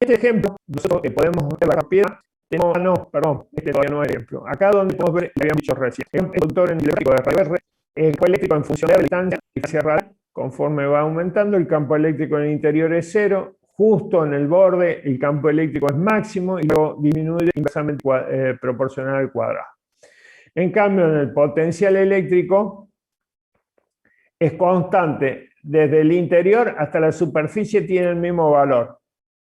Este ejemplo, nosotros podemos ver la propiedad. Este todavía no es ejemplo. Acá donde podemos ver, le habíamos dicho recién, el conductor en el eléctrico de RR, el campo eléctrico en función de la distancia radial, conforme va aumentando, el campo eléctrico en el interior es cero, justo en el borde el campo eléctrico es máximo y luego disminuye inversamente proporcional al cuadrado. En cambio, en el potencial eléctrico es constante, desde el interior hasta la superficie tiene el mismo valor.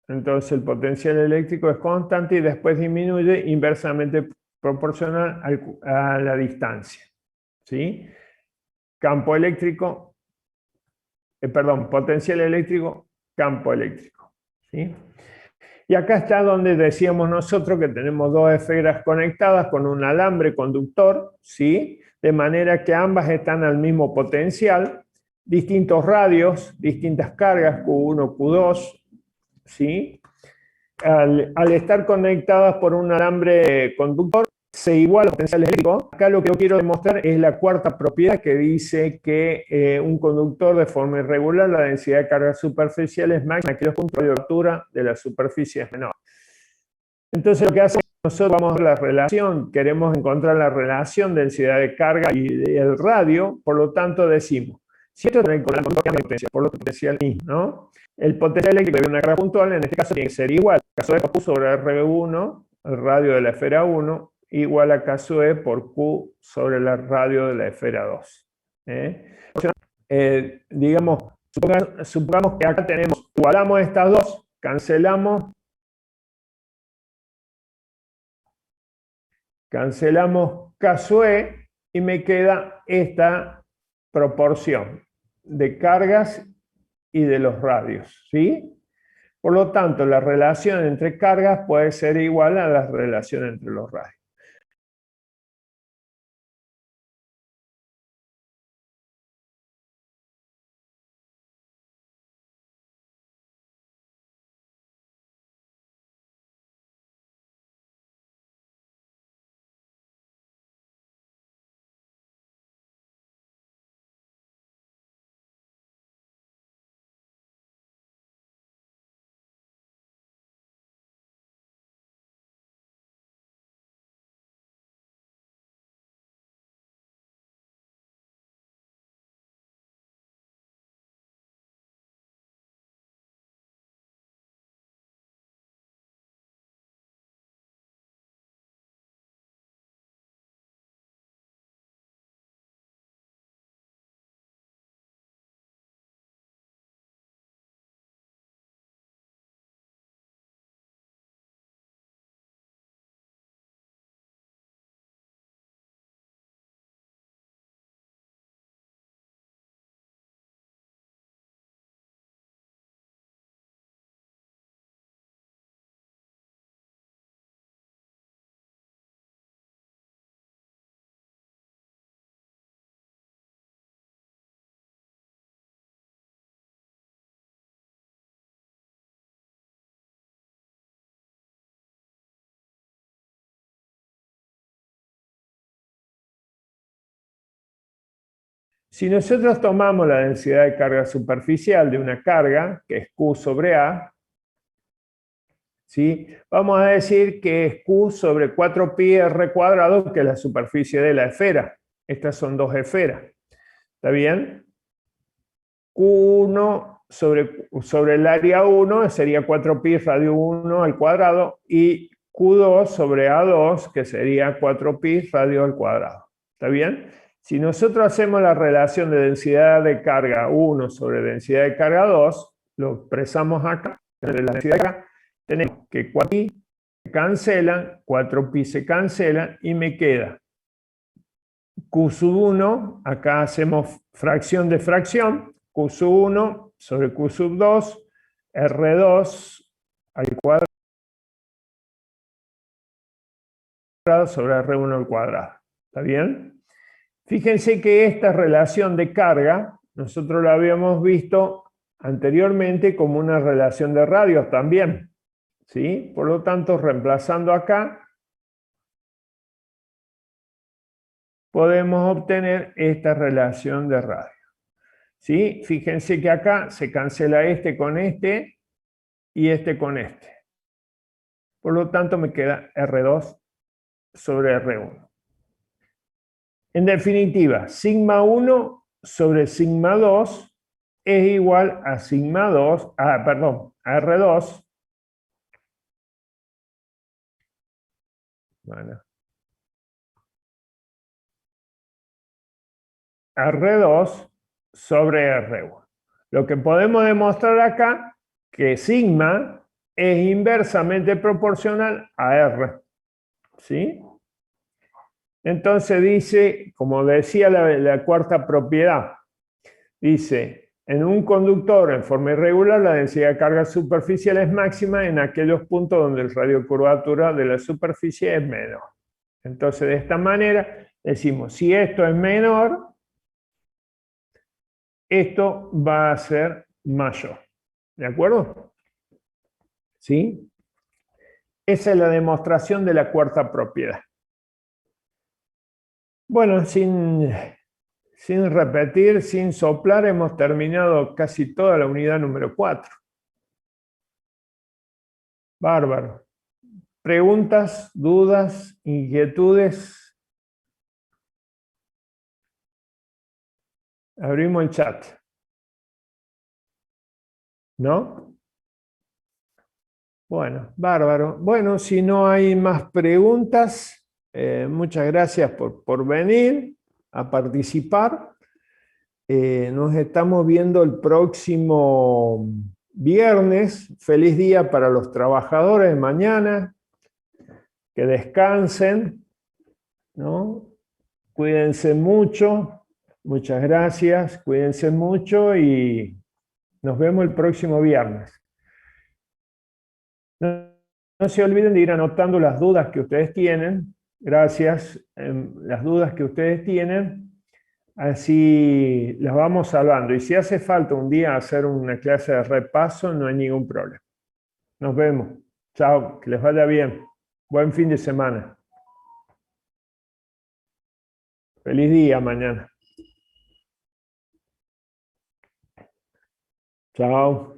Entonces el potencial eléctrico es constante y después disminuye inversamente proporcional a la distancia. ¿Sí? Campo eléctrico, potencial eléctrico, campo eléctrico. ¿Sí? Y acá está donde decíamos nosotros que tenemos dos esferas conectadas con un alambre conductor, ¿sí? De manera que ambas están al mismo potencial, distintos radios, distintas cargas, Q1, Q2, ¿sí? Al estar conectadas por un alambre conductor, se iguala el potencial eléctrico. Acá lo que yo quiero demostrar es la cuarta propiedad que dice que un conductor de forma irregular, la densidad de carga superficial es máxima en aquellos puntos de altura de la superficie es menor. Entonces lo que hace es que nosotros vamos a ver la relación, queremos encontrar la relación de densidad de carga y el radio, por lo tanto decimos, si esto es con la potencia, por lo potencial I, ¿no? El potencial eléctrico de una carga puntual en este caso tiene que ser igual, caso E por Q sobre R1, el radio de la esfera 1, igual a caso E por Q sobre el radio de la esfera 2. Digamos, supongamos que acá tenemos, igualamos estas dos, cancelamos caso E y me queda esta proporción de cargas y de los radios, ¿sí? Por lo tanto, la relación entre cargas puede ser igual a la relación entre los radios. Si nosotros tomamos la densidad de carga superficial de una carga, que es Q sobre A, ¿sí? Vamos a decir que es Q sobre 4πr cuadrado, que es la superficie de la esfera. Estas son dos esferas. ¿Está bien? Q1 sobre el área 1 sería 4pi radio 1 al cuadrado y Q2 sobre A2, que sería 4pi radio al cuadrado. ¿Está bien? Si nosotros hacemos la relación de densidad de carga 1 sobre densidad de carga 2, lo expresamos acá, en la densidad de carga, tenemos que 4pi se cancelan, 4pi se cancela y me queda Q sub 1, acá hacemos fracción de fracción, Q sub 1 sobre Q sub 2, R2 al cuadrado sobre R1 al cuadrado. ¿Está bien? Fíjense que esta relación de carga nosotros lo habíamos visto anteriormente como una relación de radios también, ¿sí? Por lo tanto, reemplazando acá, podemos obtener esta relación de radio, ¿sí? Fíjense que acá se cancela este con este y este con este. Por lo tanto, me queda R2 sobre R1. En definitiva, sigma 1 sobre sigma 2 es igual a sigma 2, perdón, a R2. Bueno, R2 sobre R1. Lo que podemos demostrar acá que sigma es inversamente proporcional a R. ¿Sí? Entonces dice, como decía la cuarta propiedad, dice, en un conductor en forma irregular la densidad de carga superficial es máxima en aquellos puntos donde el radio de curvatura de la superficie es menor. Entonces de esta manera decimos, si esto es menor, esto va a ser mayor. ¿De acuerdo? ¿Sí? Esa es la demostración de la cuarta propiedad. Bueno, sin repetir, sin soplar, hemos terminado casi toda la unidad número 4. Bárbaro. ¿Preguntas, dudas, inquietudes? Abrimos el chat. ¿No? Bueno, bárbaro. Bueno, si no hay más preguntas, muchas gracias por venir a participar. Nos estamos viendo el próximo viernes. Feliz día para los trabajadores de mañana. Que descansen, ¿no? Cuídense mucho. Muchas gracias. Cuídense mucho y nos vemos el próximo viernes. No se olviden de ir anotando las dudas que ustedes tienen. Gracias. Las dudas que ustedes tienen. Así las vamos hablando. Y si hace falta un día hacer una clase de repaso, no hay ningún problema. Nos vemos. Chao. Que les vaya bien. Buen fin de semana. Feliz día mañana. Chao.